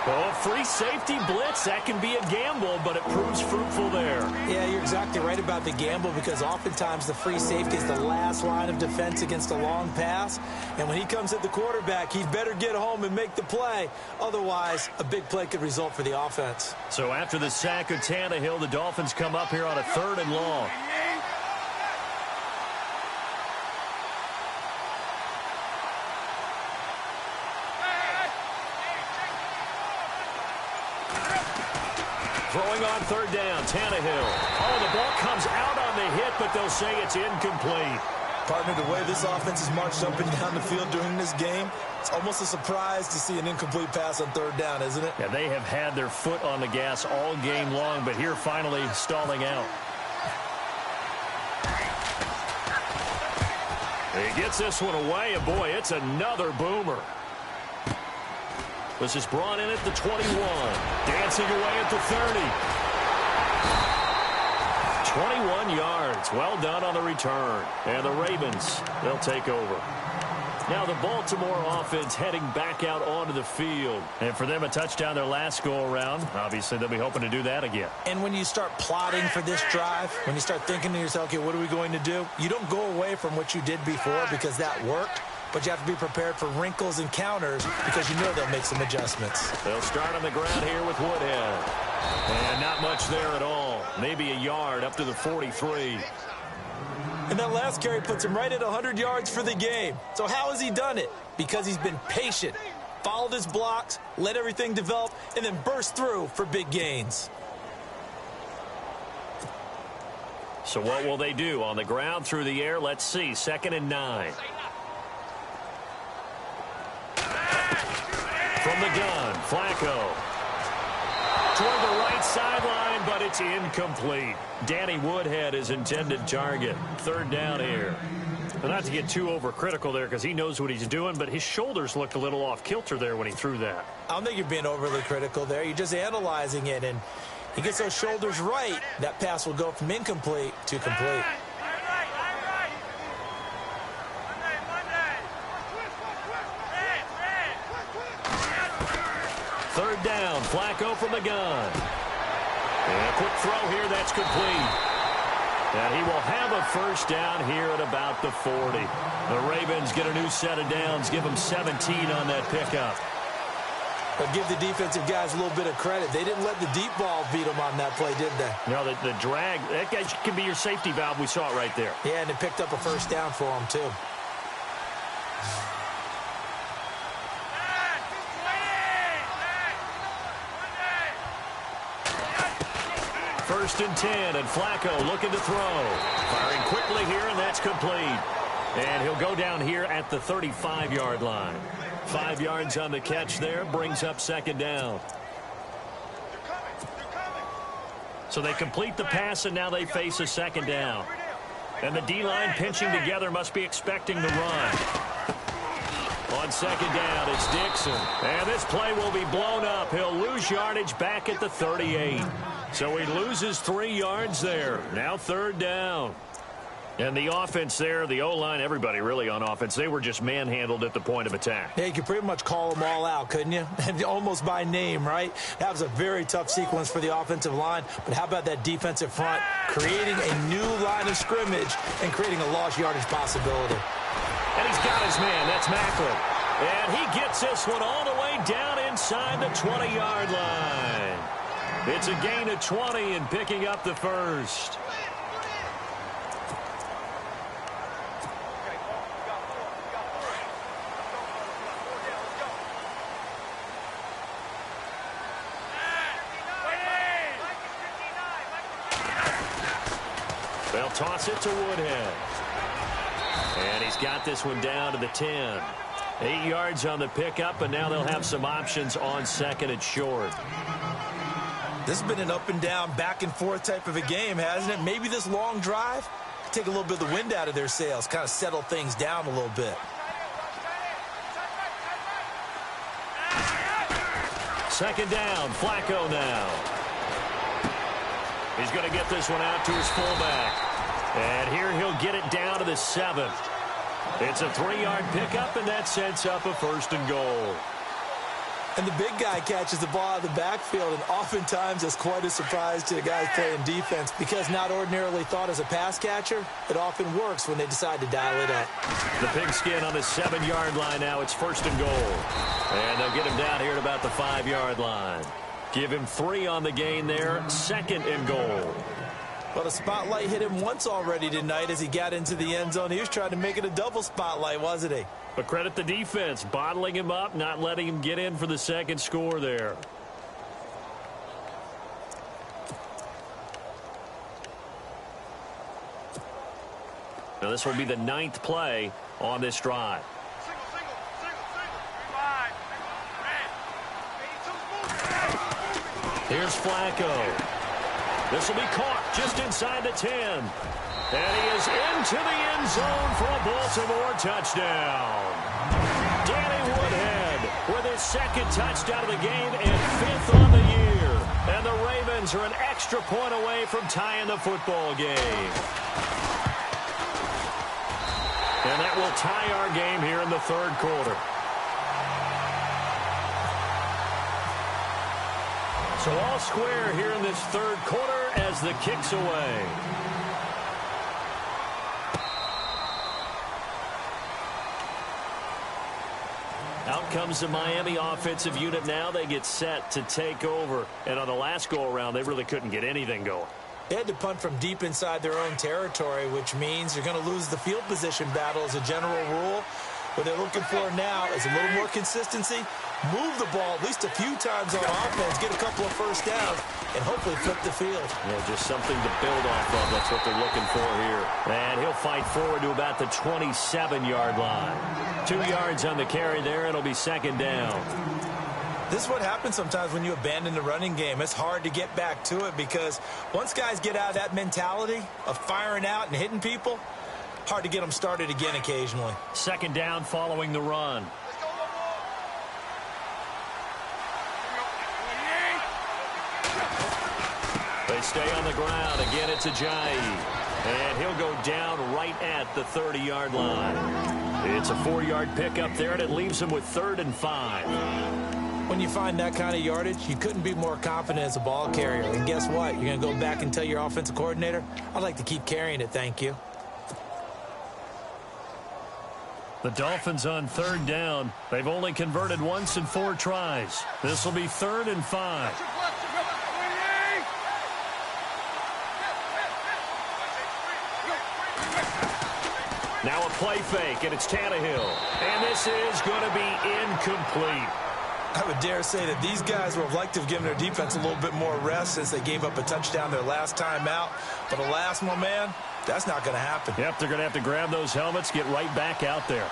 D: Oh, free safety blitz. That can be a gamble, but it proves fruitful there.
E: Yeah, you're exactly right about the gamble, because oftentimes the free safety is the last line of defense against a long pass. And when he comes at the quarterback, he better get home and make the play. Otherwise, a big play could result for the offense.
D: So after the sack of Tannehill, the Dolphins come up here on a 3rd and long. Throwing on 3rd down, Tannehill. Oh, the ball comes out on the hit, but they'll say it's incomplete.
E: Partner, the way this offense has marched up and down the field during this game, it's almost a surprise to see an incomplete pass on 3rd down, isn't it?
D: Yeah, they have had their foot on the gas all game long, but here finally stalling out. He gets this one away, and boy, it's another boomer. This is brought in at the 21. Dancing away at the 30. 21 yards. Well done on the return. And the Ravens, they'll take over. Now the Baltimore offense heading back out onto the field. And for them, a touchdown their last go-around. Obviously, they'll be hoping to do that again.
E: And when you start plotting for this drive, when you start thinking to yourself, okay, what are we going to do? You don't go away from what you did before because that worked. But you have to be prepared for wrinkles and counters because you know they'll make some adjustments.
D: They'll start on the ground here with Woodhead. And not much there at all. Maybe a yard up to the 43.
E: And that last carry puts him right at 100 yards for the game. So how has he done it? Because he's been patient, followed his blocks, let everything develop, and then burst through for big gains.
D: So what will they do? On the ground, through the air, let's see. 2nd and 9. From the gun, Flacco. Toward the right sideline, but it's incomplete. Danny Woodhead is intended target. 3rd down here. But not to get too overcritical there because he knows what he's doing, but his shoulders looked a little off kilter there when he threw that.
E: I don't think you're being overly critical there. You're just analyzing it, and he gets those shoulders right. That pass will go from incomplete to complete.
D: Third down, Flacco from the gun. And a quick throw here, that's complete. And he will have a first down here at about the 40. The Ravens get a new set of downs, give them 17 on that pickup.
E: But give the defensive guys a little bit of credit. They didn't let the deep ball beat them on that play, did they?
D: No, the drag, that guy can be your safety valve. We saw it right there.
E: Yeah, and it picked up a first down for him, too.
D: First and 10, and Flacco looking to throw. Firing quickly here, and that's complete. And he'll go down here at the 35-yard line. 5 yards on the catch there, brings up 2nd down. So they complete the pass, and now they face a 2nd down. And the D-line pinching together must be expecting the run. On 2nd down, it's Dixon. And this play will be blown up. He'll lose yardage back at the 38. So he loses 3 yards there. Now 3rd down. And the offense there, the O-line, everybody really on offense, they were just manhandled at the point of attack.
E: Yeah, you could pretty much call them all out, couldn't you? Almost by name, right? That was a very tough sequence for the offensive line. But how about that defensive front creating a new line of scrimmage and creating a lost yardage possibility?
D: And he's got his man. That's Macklin. And he gets this one all the way down inside the 20-yard line. It's a gain of 20 and picking up the first. They'll toss it to Woodhead. And he's got this one down to the 10. 8 yards on the pickup, and now they'll have some options on 2nd and short.
E: This has been an up and down, back and forth type of a game, hasn't it? Maybe this long drive take a little bit of the wind out of their sails, kind of settle things down a little bit.
D: 2nd down, Flacco now. He's going to get this one out to his fullback. And here he'll get it down to the 7. It's a 3-yard pickup, and that sets up a 1st and goal.
E: And the big guy catches the ball out of the backfield, and oftentimes that's quite a surprise to the guys playing defense because not ordinarily thought as a pass catcher, it often works when they decide to dial it up.
D: The pigskin on the 7-yard line now. It's 1st and goal. And they'll get him down here at about the 5-yard line. Give him 3 on the gain there. 2nd and goal.
E: Well, the spotlight hit him once already tonight as he got into the end zone. He was trying to make it a double spotlight, wasn't he?
D: But credit the defense, bottling him up, not letting him get in for the 2nd score there. Now this will be the 9th play on this drive. Here's Flacco. This will be caught just inside the 10. And he is into the end zone for a Baltimore touchdown. Danny Woodhead with his second touchdown of the game and 5th on the year. And the Ravens are an extra point away from tying the football game. And that will tie our game here in the third quarter. So all square here in this third quarter as the kick's away. Out comes the Miami offensive unit now. They get set to take over. And on the last go-around, they really couldn't get anything going.
E: They had to punt from deep inside their own territory, which means you're going to lose the field position battle as a general rule. What they're looking for now is a little more consistency, move the ball at least a few times on offense, get a couple of first downs, and hopefully flip the field.
D: Yeah, just something to build off of. That's what they're looking for here. And he'll fight forward to about the 27-yard line. 2 yards on the carry there. It'll be second down.
E: This is what happens sometimes when you abandon the running game. It's hard to get back to it because once guys get out of that mentality of firing out and hitting people, hard to get them started again occasionally.
D: Second down following the run. They stay on the ground. Again, it's Ajayi. And he'll go down right at the 30-yard line. It's a 4-yard pickup there, and it leaves him with 3rd and 5.
E: When you find that kind of yardage, you couldn't be more confident as a ball carrier. And guess what? You're going to go back and tell your offensive coordinator, I'd like to keep carrying it, thank you.
D: The Dolphins on 3rd down. They've only converted once in 4 tries. This will be 3rd and 5. Now a play fake, and it's Tannehill. And this is going to be incomplete.
E: I would dare say that these guys would have liked to have given their defense a little bit more rest since they gave up a touchdown their last time out. But alas, my man, that's not going to happen.
D: Yep, they're going to have to grab those helmets, get right back out there.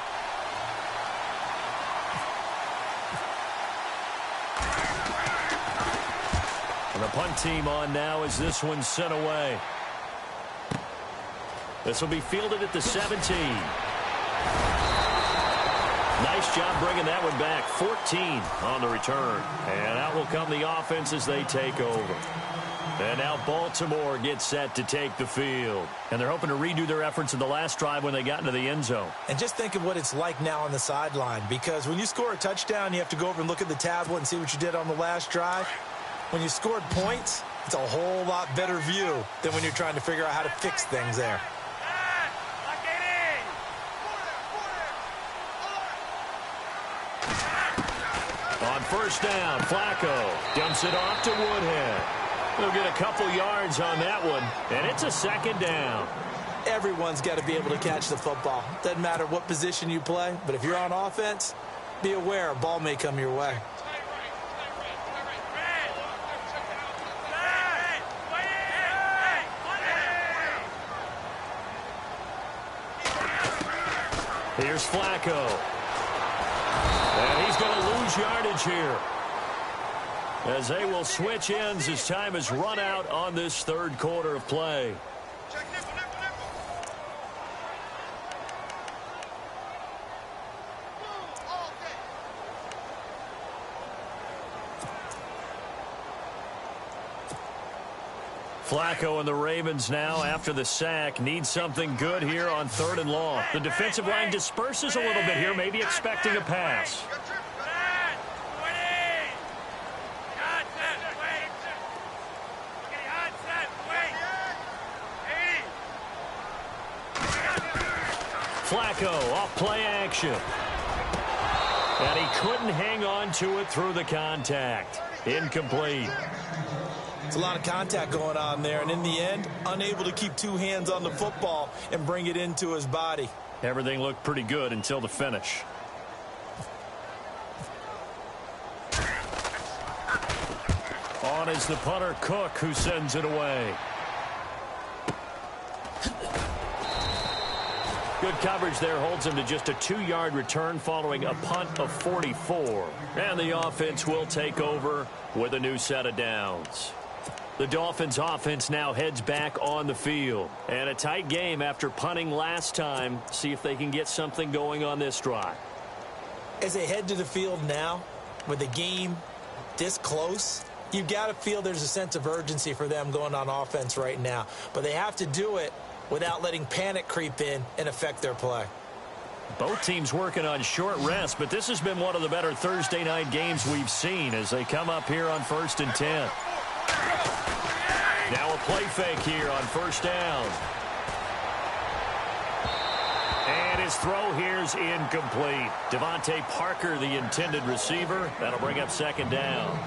D: And the punt team on now as this one's sent away. This will be fielded at the 17. Nice job bringing that one back. 14 on the return. And out will come the offense as they take over. And now Baltimore gets set to take the field. And they're hoping to redo their efforts in the last drive when they got into the end zone.
E: And just think of what it's like now on the sideline. Because when you score a touchdown, you have to go over and look at the tablet and see what you did on the last drive. When you scored points, it's a whole lot better view than when you're trying to figure out how to fix things there.
D: On first down, Flacco dumps it off to Woodhead. He'll get a couple yards on that one, and it's a second down.
E: Everyone's got to be able to catch the football. Doesn't matter what position you play, but if you're on offense, be aware a ball may come your way.
D: Here's Flacco. And he's going to lose yardage here, as they will switch ends as time has run out on this third quarter of play. Flacco and the Ravens now, after the sack, need something good here on 3rd and long. The defensive line disperses a little bit here, maybe expecting a pass. Flacco off play action. And he couldn't hang on to it through the contact. Incomplete.
E: It's a lot of contact going on there, and in the end, unable to keep 2 hands on the football and bring it into his body.
D: Everything looked pretty good until the finish. On is the punter, Cook, who sends it away. Good coverage there holds him to just a 2-yard return following a punt of 44. And the offense will take over with a new set of downs. The Dolphins offense now heads back on the field. And a tight game after punting last time. See if they can get something going on this drive.
E: As they head to the field now, with the game this close, you've got to feel there's a sense of urgency for them going on offense right now. But they have to do it without letting panic creep in and affect their play.
D: Both teams working on short rest, but this has been one of the better Thursday night games we've seen as they come up here on 1st and 10. Now a play fake here on 1st down. And his throw here's incomplete. Devontae Parker, the intended receiver. That'll bring up 2nd down.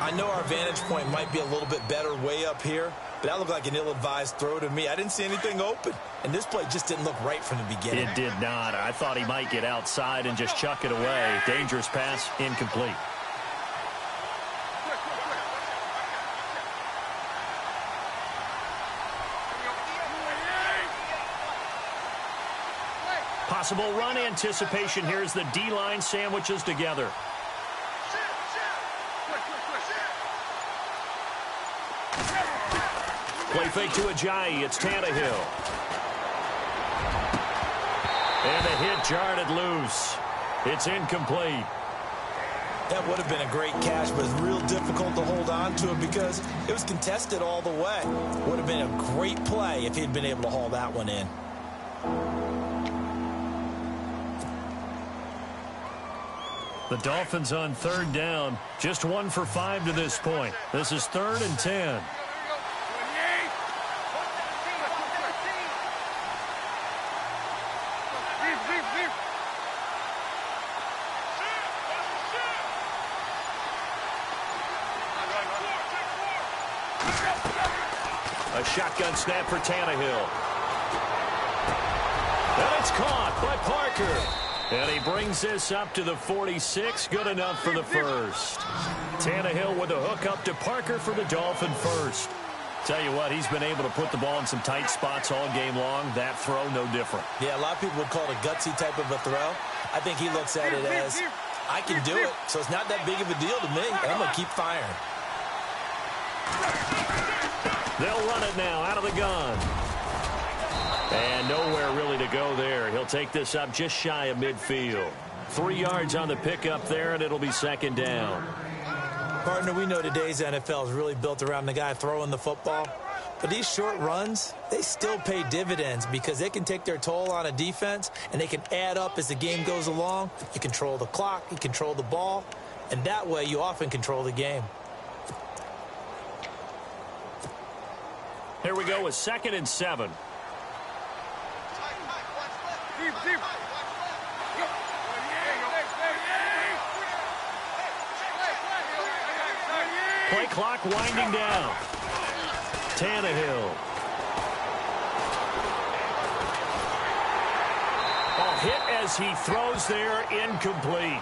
E: I know our vantage point might be a little bit better way up here, but that looked like an ill-advised throw to me. I didn't see anything open, and this play just didn't look right from the beginning.
D: It did not. I thought he might get outside and just chuck it away. Dangerous pass, incomplete. Possible run anticipation. Here's the D-line sandwiches together. Play fake to Ajayi. It's Tannehill. And the hit jarred it loose. It's incomplete.
E: That would have been a great catch, but it's real difficult to hold on to it because it was contested all the way. Would have been a great play if he'd been able to haul that one in.
D: The Dolphins on 3rd down. Just 1 for 5 to this point. This is 3rd and 10. A shotgun snap for Tannehill. And it's caught by Parker. And he brings this up to the 46. Good enough for the first. Tannehill with a hook up to Parker for the Dolphin first. Tell you what, he's been able to put the ball in some tight spots all game long. That throw, no different.
E: Yeah, a lot of people would call it a gutsy type of a throw. I think he looks at it as, I can do it, so it's not that big of a deal to me, and I'm going to keep firing.
D: They'll run it now out of the gun. And nowhere really to go there. He'll take this up just shy of midfield. 3 yards on the pickup there, and it'll be 2nd down.
E: Partner, we know today's NFL is really built around the guy throwing the football. But these short runs, they still pay dividends because they can take their toll on a defense, and they can add up as the game goes along. You control the clock, you control the ball, and that way you often control the game.
D: Here we go with 2nd and 7. Play clock winding down. Tannehill. A hit as he throws there, incomplete.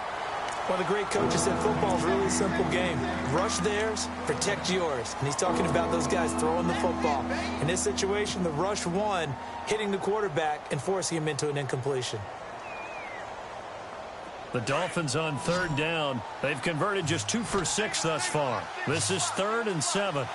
E: One of the great coaches said football is really a simple game. Rush theirs, protect yours. And he's talking about those guys throwing the football. In this situation, the rush won, hitting the quarterback and forcing him into an incompletion.
D: The Dolphins on 3rd down. They've converted just 2 for 6 thus far. This is 3rd and 7.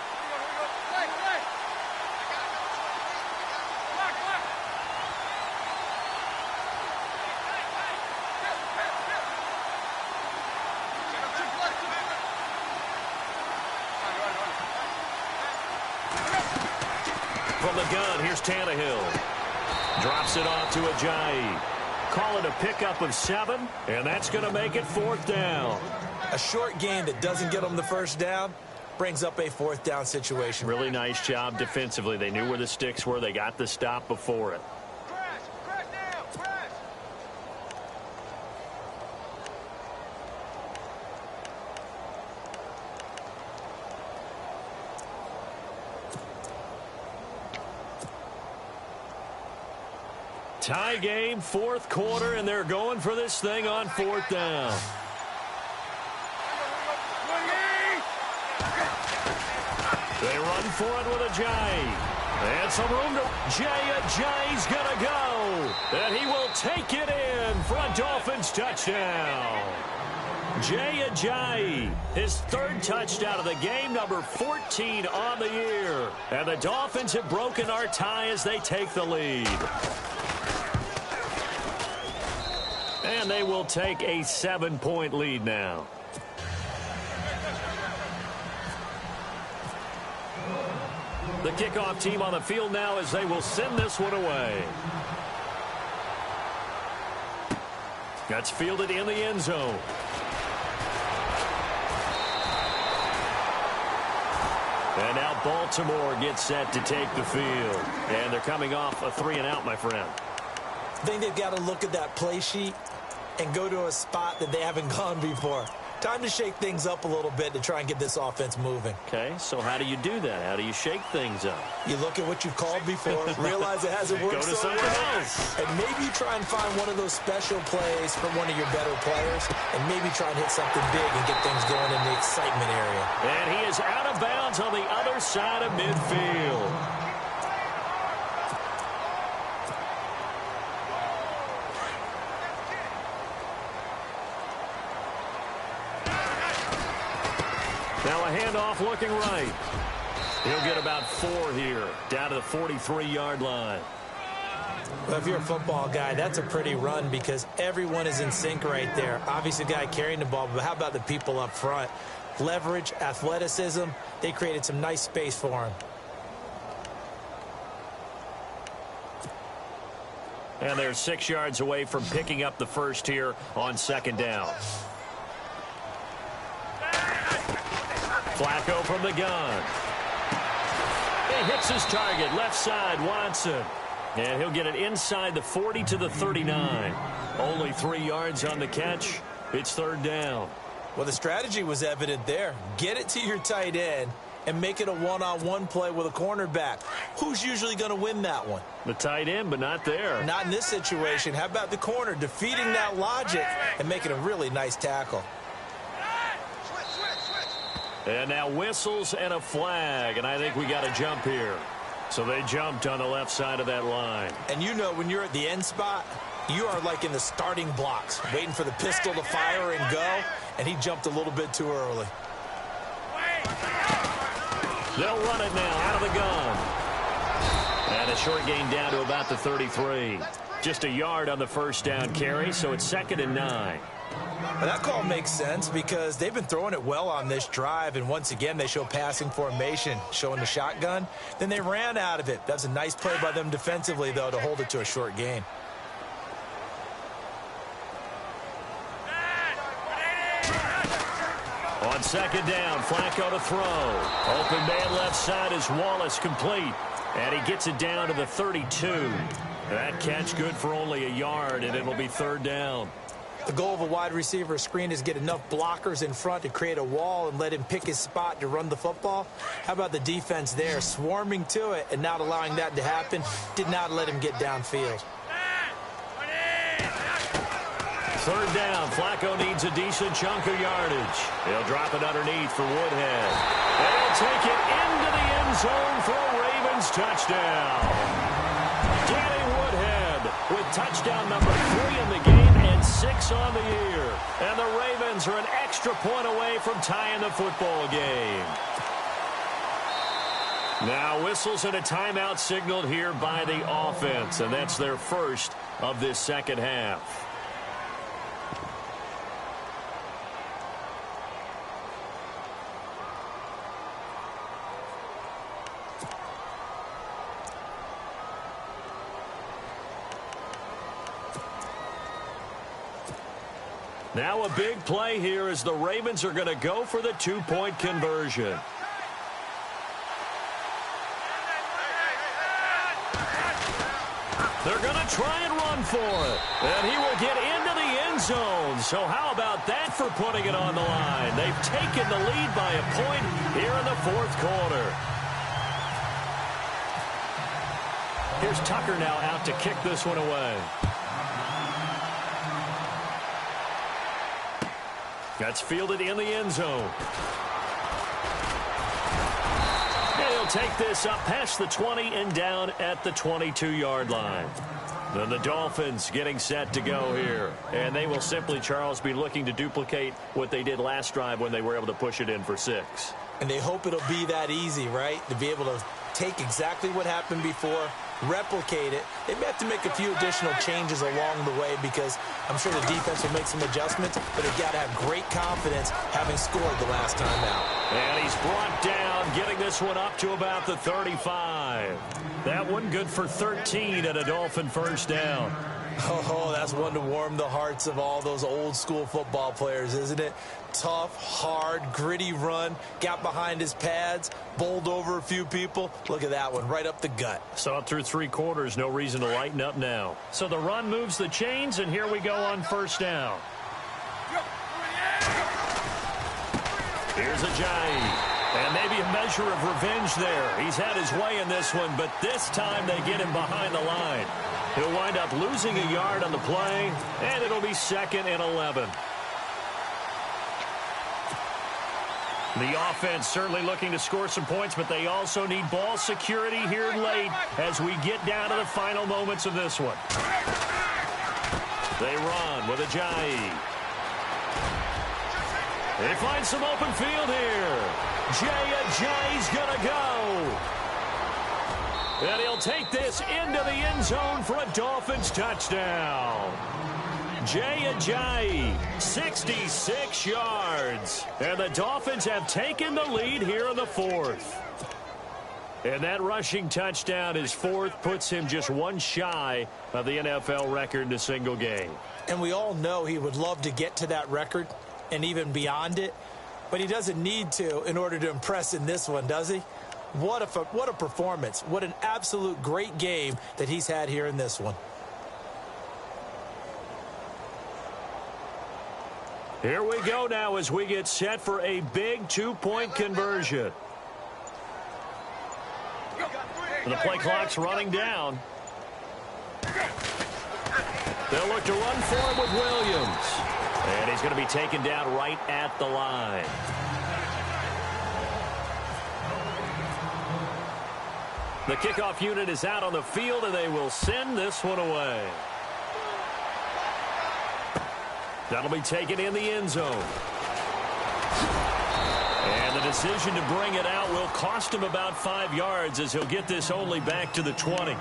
D: From the gun, here's Tannehill. Drops it off to Ajayi. Call it a pickup of 7, and that's going to make it 4th down.
E: A short game that doesn't get them the first down brings up a 4th down situation.
D: Really nice job defensively. They knew where the sticks were. They got the stop before it. Tie game, 4th quarter, and they're going for this thing on 4th down. They run for it with Ajayi. And some room to Ajayi's going to go. And he will take it in for a Dolphins touchdown. Ajayi, his 3rd touchdown of the game, number 14 on the year. And the Dolphins have broken our tie as they take the lead. And they will take a 7-point lead now. The kickoff team on the field now as they will send this one away. That's fielded in the end zone. And now Baltimore gets set to take the field. And they're coming off a 3-and-out, my friend.
E: I think they've got to look at that play sheet and go to a spot that they haven't gone before. Time to shake things up a little bit to try and get this offense moving.
D: Okay, so how do you do that? How do you shake things up?
E: You look at what you've called before, realize it hasn't worked so well, and maybe you try and find one of those special plays from one of your better players, and maybe try and hit something big and get things going in the excitement area.
D: And he is out of bounds on the other side of midfield. Now a handoff looking right. He'll get about 4 here, down to the 43-yard line.
E: Well, if you're a football guy, that's a pretty run because everyone is in sync right there. Obviously, the guy carrying the ball, but how about the people up front? Leverage, athleticism, they created some nice space for him.
D: And they're 6 yards away from picking up the first here on 2nd down. Flacco from the gun. He hits his target, left side, Watson. And he'll get it inside the 40 to the 39. Only 3 yards on the catch. It's 3rd down.
E: Well, the strategy was evident there. Get it to your tight end and make it a one-on-one play with a cornerback. Who's usually going to win that one?
D: The tight end, but not there.
E: Not in this situation. How about the corner defeating that logic and making a really nice tackle?
D: And now whistles and a flag, and I think we got a jump here. So they jumped on the left side of that line.
E: And you know when you're at the end spot, you are like in the starting blocks, waiting for the pistol to fire and go, and he jumped a little bit too early.
D: They'll run it now out of the gun. And a short gain down to about the 33. Just a yard on the 1st down carry, so it's 2nd and 9.
E: But that call makes sense because they've been throwing it well on this drive, and once again they show passing formation, showing the shotgun. Then they ran out of it. That's a nice play by them defensively, though, to hold it to a short gain.
D: On 2nd down, Flacco to throw. Open man left side is Wallace, complete. And he gets it down to the 32. That catch good for only a yard, and it'll be 3rd down.
E: The goal of a wide receiver screen is get enough blockers in front to create a wall and let him pick his spot to run the football. How about the defense there, swarming to it and not allowing that to happen? Did not let him get downfield.
D: 3rd down, Flacco needs a decent chunk of yardage. He'll drop it underneath for Woodhead. And he'll take it into the end zone for a Ravens touchdown. Danny Woodhead with touchdown number 3 in the game. 6 on the year. And the Ravens are an extra point away from tying the football game. Now whistles and a timeout signaled here by the offense. And that's their first of this 2nd half. Now a big play here as the Ravens are going to go for the 2-point conversion. They're going to try and run for it. And he will get into the end zone. So how about that for putting it on the line? They've taken the lead by a point here in the 4th quarter. Here's Tucker now out to kick this one away. That's fielded in the end zone. And he'll take this up past the 20 and down at the 22-yard line. Then the Dolphins getting set to go here. And they will simply, Charles, be looking to duplicate what they did last drive when they were able to push it in for 6.
E: And they hope it'll be that easy, right? To be able to take exactly what happened before, replicate it. They may have to make a few additional changes along the way because I'm sure the defense will make some adjustments, but they've got to have great confidence having scored the last time out.
D: And he's brought down, getting this one up to about the 35. That one good for 13 and a Dolphin first down.
E: Oh, that's one to warm the hearts of all those old-school football players, isn't it? Tough, hard, gritty run, got behind his pads, bowled over a few people. Look at that one, right up the gut.
D: Saw it through 3 quarters, no reason to lighten up now. So the run moves the chains, and here we go on first down. Here's Ajayi. And maybe a measure of revenge there. He's had his way in this one, but this time they get him behind the line. He'll wind up losing a yard on the play, and it'll be 2nd and 11. The offense certainly looking to score some points, but they also need ball security here late as we get down to the final moments of this one. They run with Ajayi. They find some open field here. Ajayi's going to go. And he'll take this into the end zone for a Dolphins touchdown. Ajayi, 66 yards. And the Dolphins have taken the lead here in the 4th. And that rushing touchdown, his 4th, puts him just one shy of the NFL record in a single game.
E: And we all know he would love to get to that record and even beyond it. But he doesn't need to in order to impress in this one, does he? What a performance. What an absolute great game that he's had here in this one.
D: Here we go now as we get set for a big 2-point conversion. And the play clock's running down. They'll look to run for him with Williams. And he's going to be taken down right at the line. The kickoff unit is out on the field, and they will send this one away. That'll be taken in the end zone. And the decision to bring it out will cost him about 5 yards as he'll get this only back to the 20.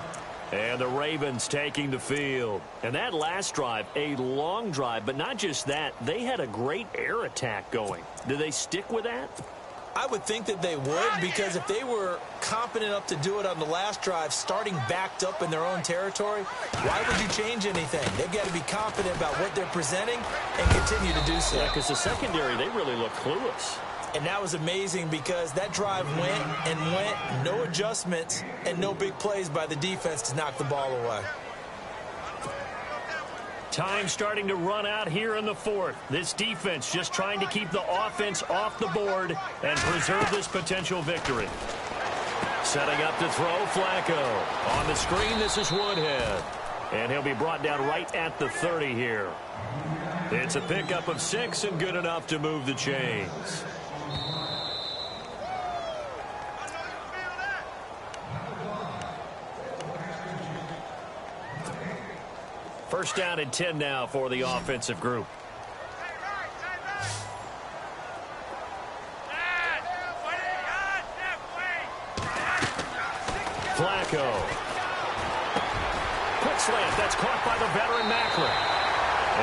D: And the Ravens taking the field. And that last drive, a long drive, but not just that. They had a great air attack going. Do they stick with that?
E: I would think that they would, because if they were confident enough to do it on the last drive, starting backed up in their own territory, why would you change anything? They've got to be confident about what they're presenting and continue to do so.
D: Yeah, because the secondary, they really look clueless.
E: And that was amazing because that drive went and went, no adjustments and no big plays by the defense to knock the ball away.
D: Time starting to run out here in the 4th. This defense just trying to keep the offense off the board and preserve this potential victory. Setting up to throw, Flacco. On the screen, this is Woodhead. And he'll be brought down right at the 30 here. It's a pickup of 6 and good enough to move the chains. First down and 10 now for the offensive group. Flacco. Quick slant. That's caught by the veteran Macklin.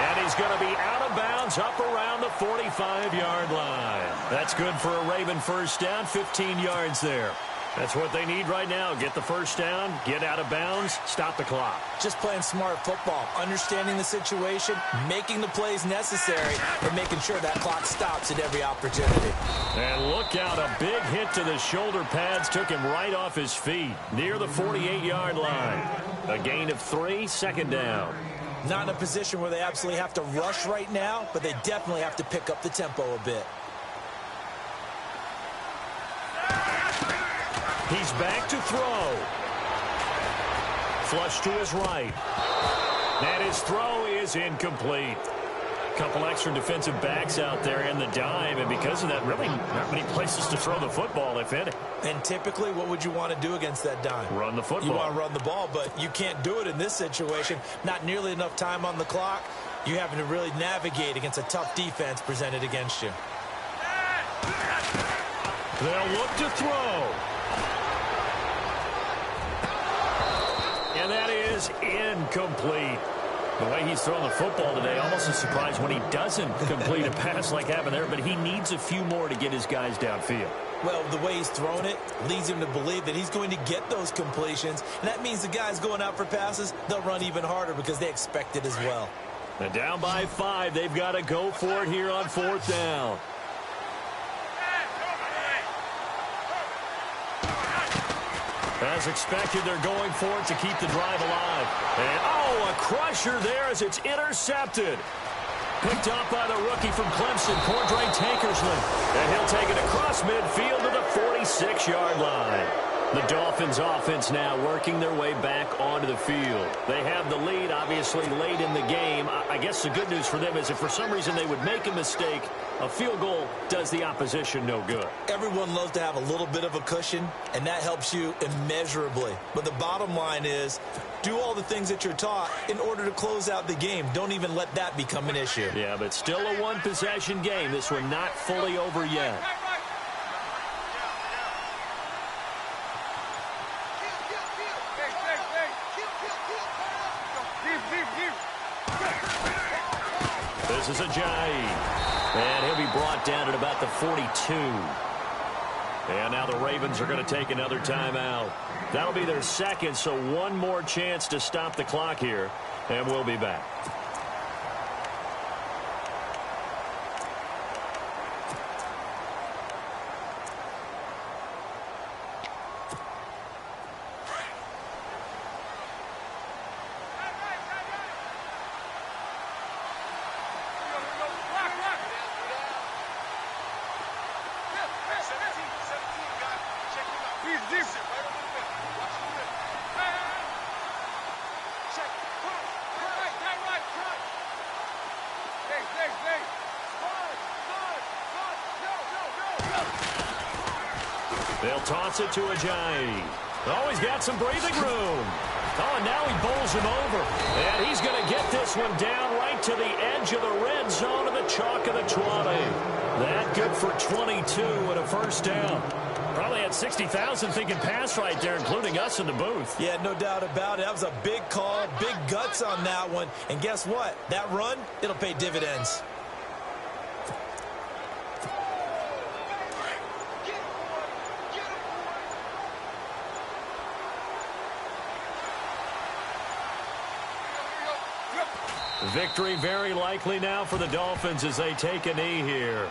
D: And he's going to be out of bounds up around the 45-yard line. That's good for a Raven first down, 15 yards there. That's what they need right now. Get the first down, get out of bounds, stop the clock.
E: Just playing smart football, understanding the situation, making the plays necessary, and making sure that clock stops at every opportunity.
D: And look out, a big hit to the shoulder pads took him right off his feet, near the 48-yard line. A gain of 3, second down.
E: Not in a position where they absolutely have to rush right now, but they definitely have to pick up the tempo a bit.
D: He's back to throw. Flush to his right. And his throw is incomplete. A couple extra defensive backs out there in the dime, and because of that, really not many places to throw the football, if any.
E: And typically, what would you want to do against that dime?
D: Run the football.
E: You want to run the ball, but you can't do it in this situation. Not nearly enough time on the clock. You having to really navigate against a tough defense presented against you.
D: They'll look to throw. And that is incomplete. The way he's throwing the football today, almost a surprise when he doesn't complete a pass like happened there, but he needs a few more to get his guys downfield.
E: Well, the way he's throwing it leads him to believe that he's going to get those completions, and that means the guys going out for passes, they'll run even harder because they expect it as well.
D: And down by 5, they've got to go for it here on 4th down. As expected, they're going for it to keep the drive alive. And, oh, a crusher there as it's intercepted. Picked up by the rookie from Clemson, Cordray Tankersley. And he'll take it across midfield to the 46-yard line. The Dolphins offense now working their way back onto the field. They have the lead, obviously, late in the game. I guess the good news for them is if for some reason they would make a mistake, a field goal does the opposition no good.
E: Everyone loves to have a little bit of a cushion, and that helps you immeasurably. But the bottom line is, do all the things that you're taught in order to close out the game. Don't even let that become an issue.
D: Yeah, but still a one-possession game. This one not fully over yet. This is Ajayi. And he'll be brought down at about the 42. And now the Ravens are going to take another timeout. That'll be their second, so one more chance to stop the clock here. And we'll be back. They'll toss it to Ajayi. Oh, he's got some breathing room. Oh, and now he bowls him over. And he's going to get this one down right to the edge of the red zone of the chalk of the 20. That good for 22 and a first down. Probably had 60,000 thinking pass right there, including us in the booth.
E: Yeah, no doubt about it. That was a big call, big guts on that one. And guess what? That run, it'll pay dividends.
D: Victory very likely now for the Dolphins as they take a knee here.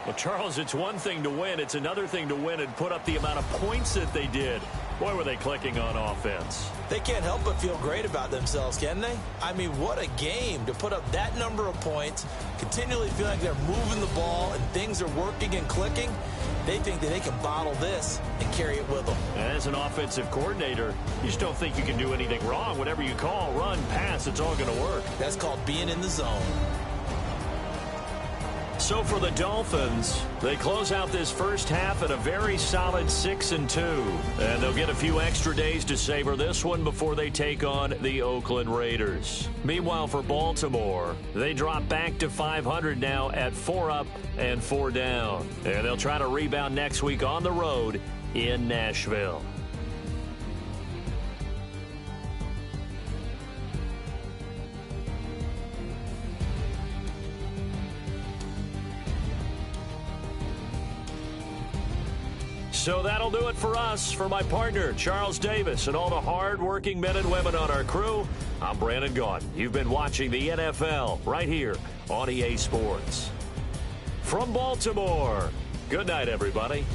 D: Well, Charles, it's one thing to win. It's another thing to win and put up the amount of points that they did. Boy, were they clicking on offense.
E: They can't help but feel great about themselves, can they? I mean, what a game to put up that number of points, continually feel like they're moving the ball and things are working and clicking. They think that they can bottle this and carry it with them.
D: As an offensive coordinator, you just don't think you can do anything wrong. Whatever you call, run, pass, it's all going to work.
E: That's called being in the zone.
D: So for the Dolphins, they close out this first half at a very solid 6-2. And they'll get a few extra days to savor this one before they take on the Oakland Raiders. Meanwhile, for Baltimore, they drop back to 500 now at 4 up and 4 down. And they'll try to rebound next week on the road in Nashville. So that'll do it for us. For my partner, Charles Davis, and all the hard-working men and women on our crew, I'm Brandon Gaudin. You've been watching the NFL right here on EA Sports. From Baltimore, good night, everybody.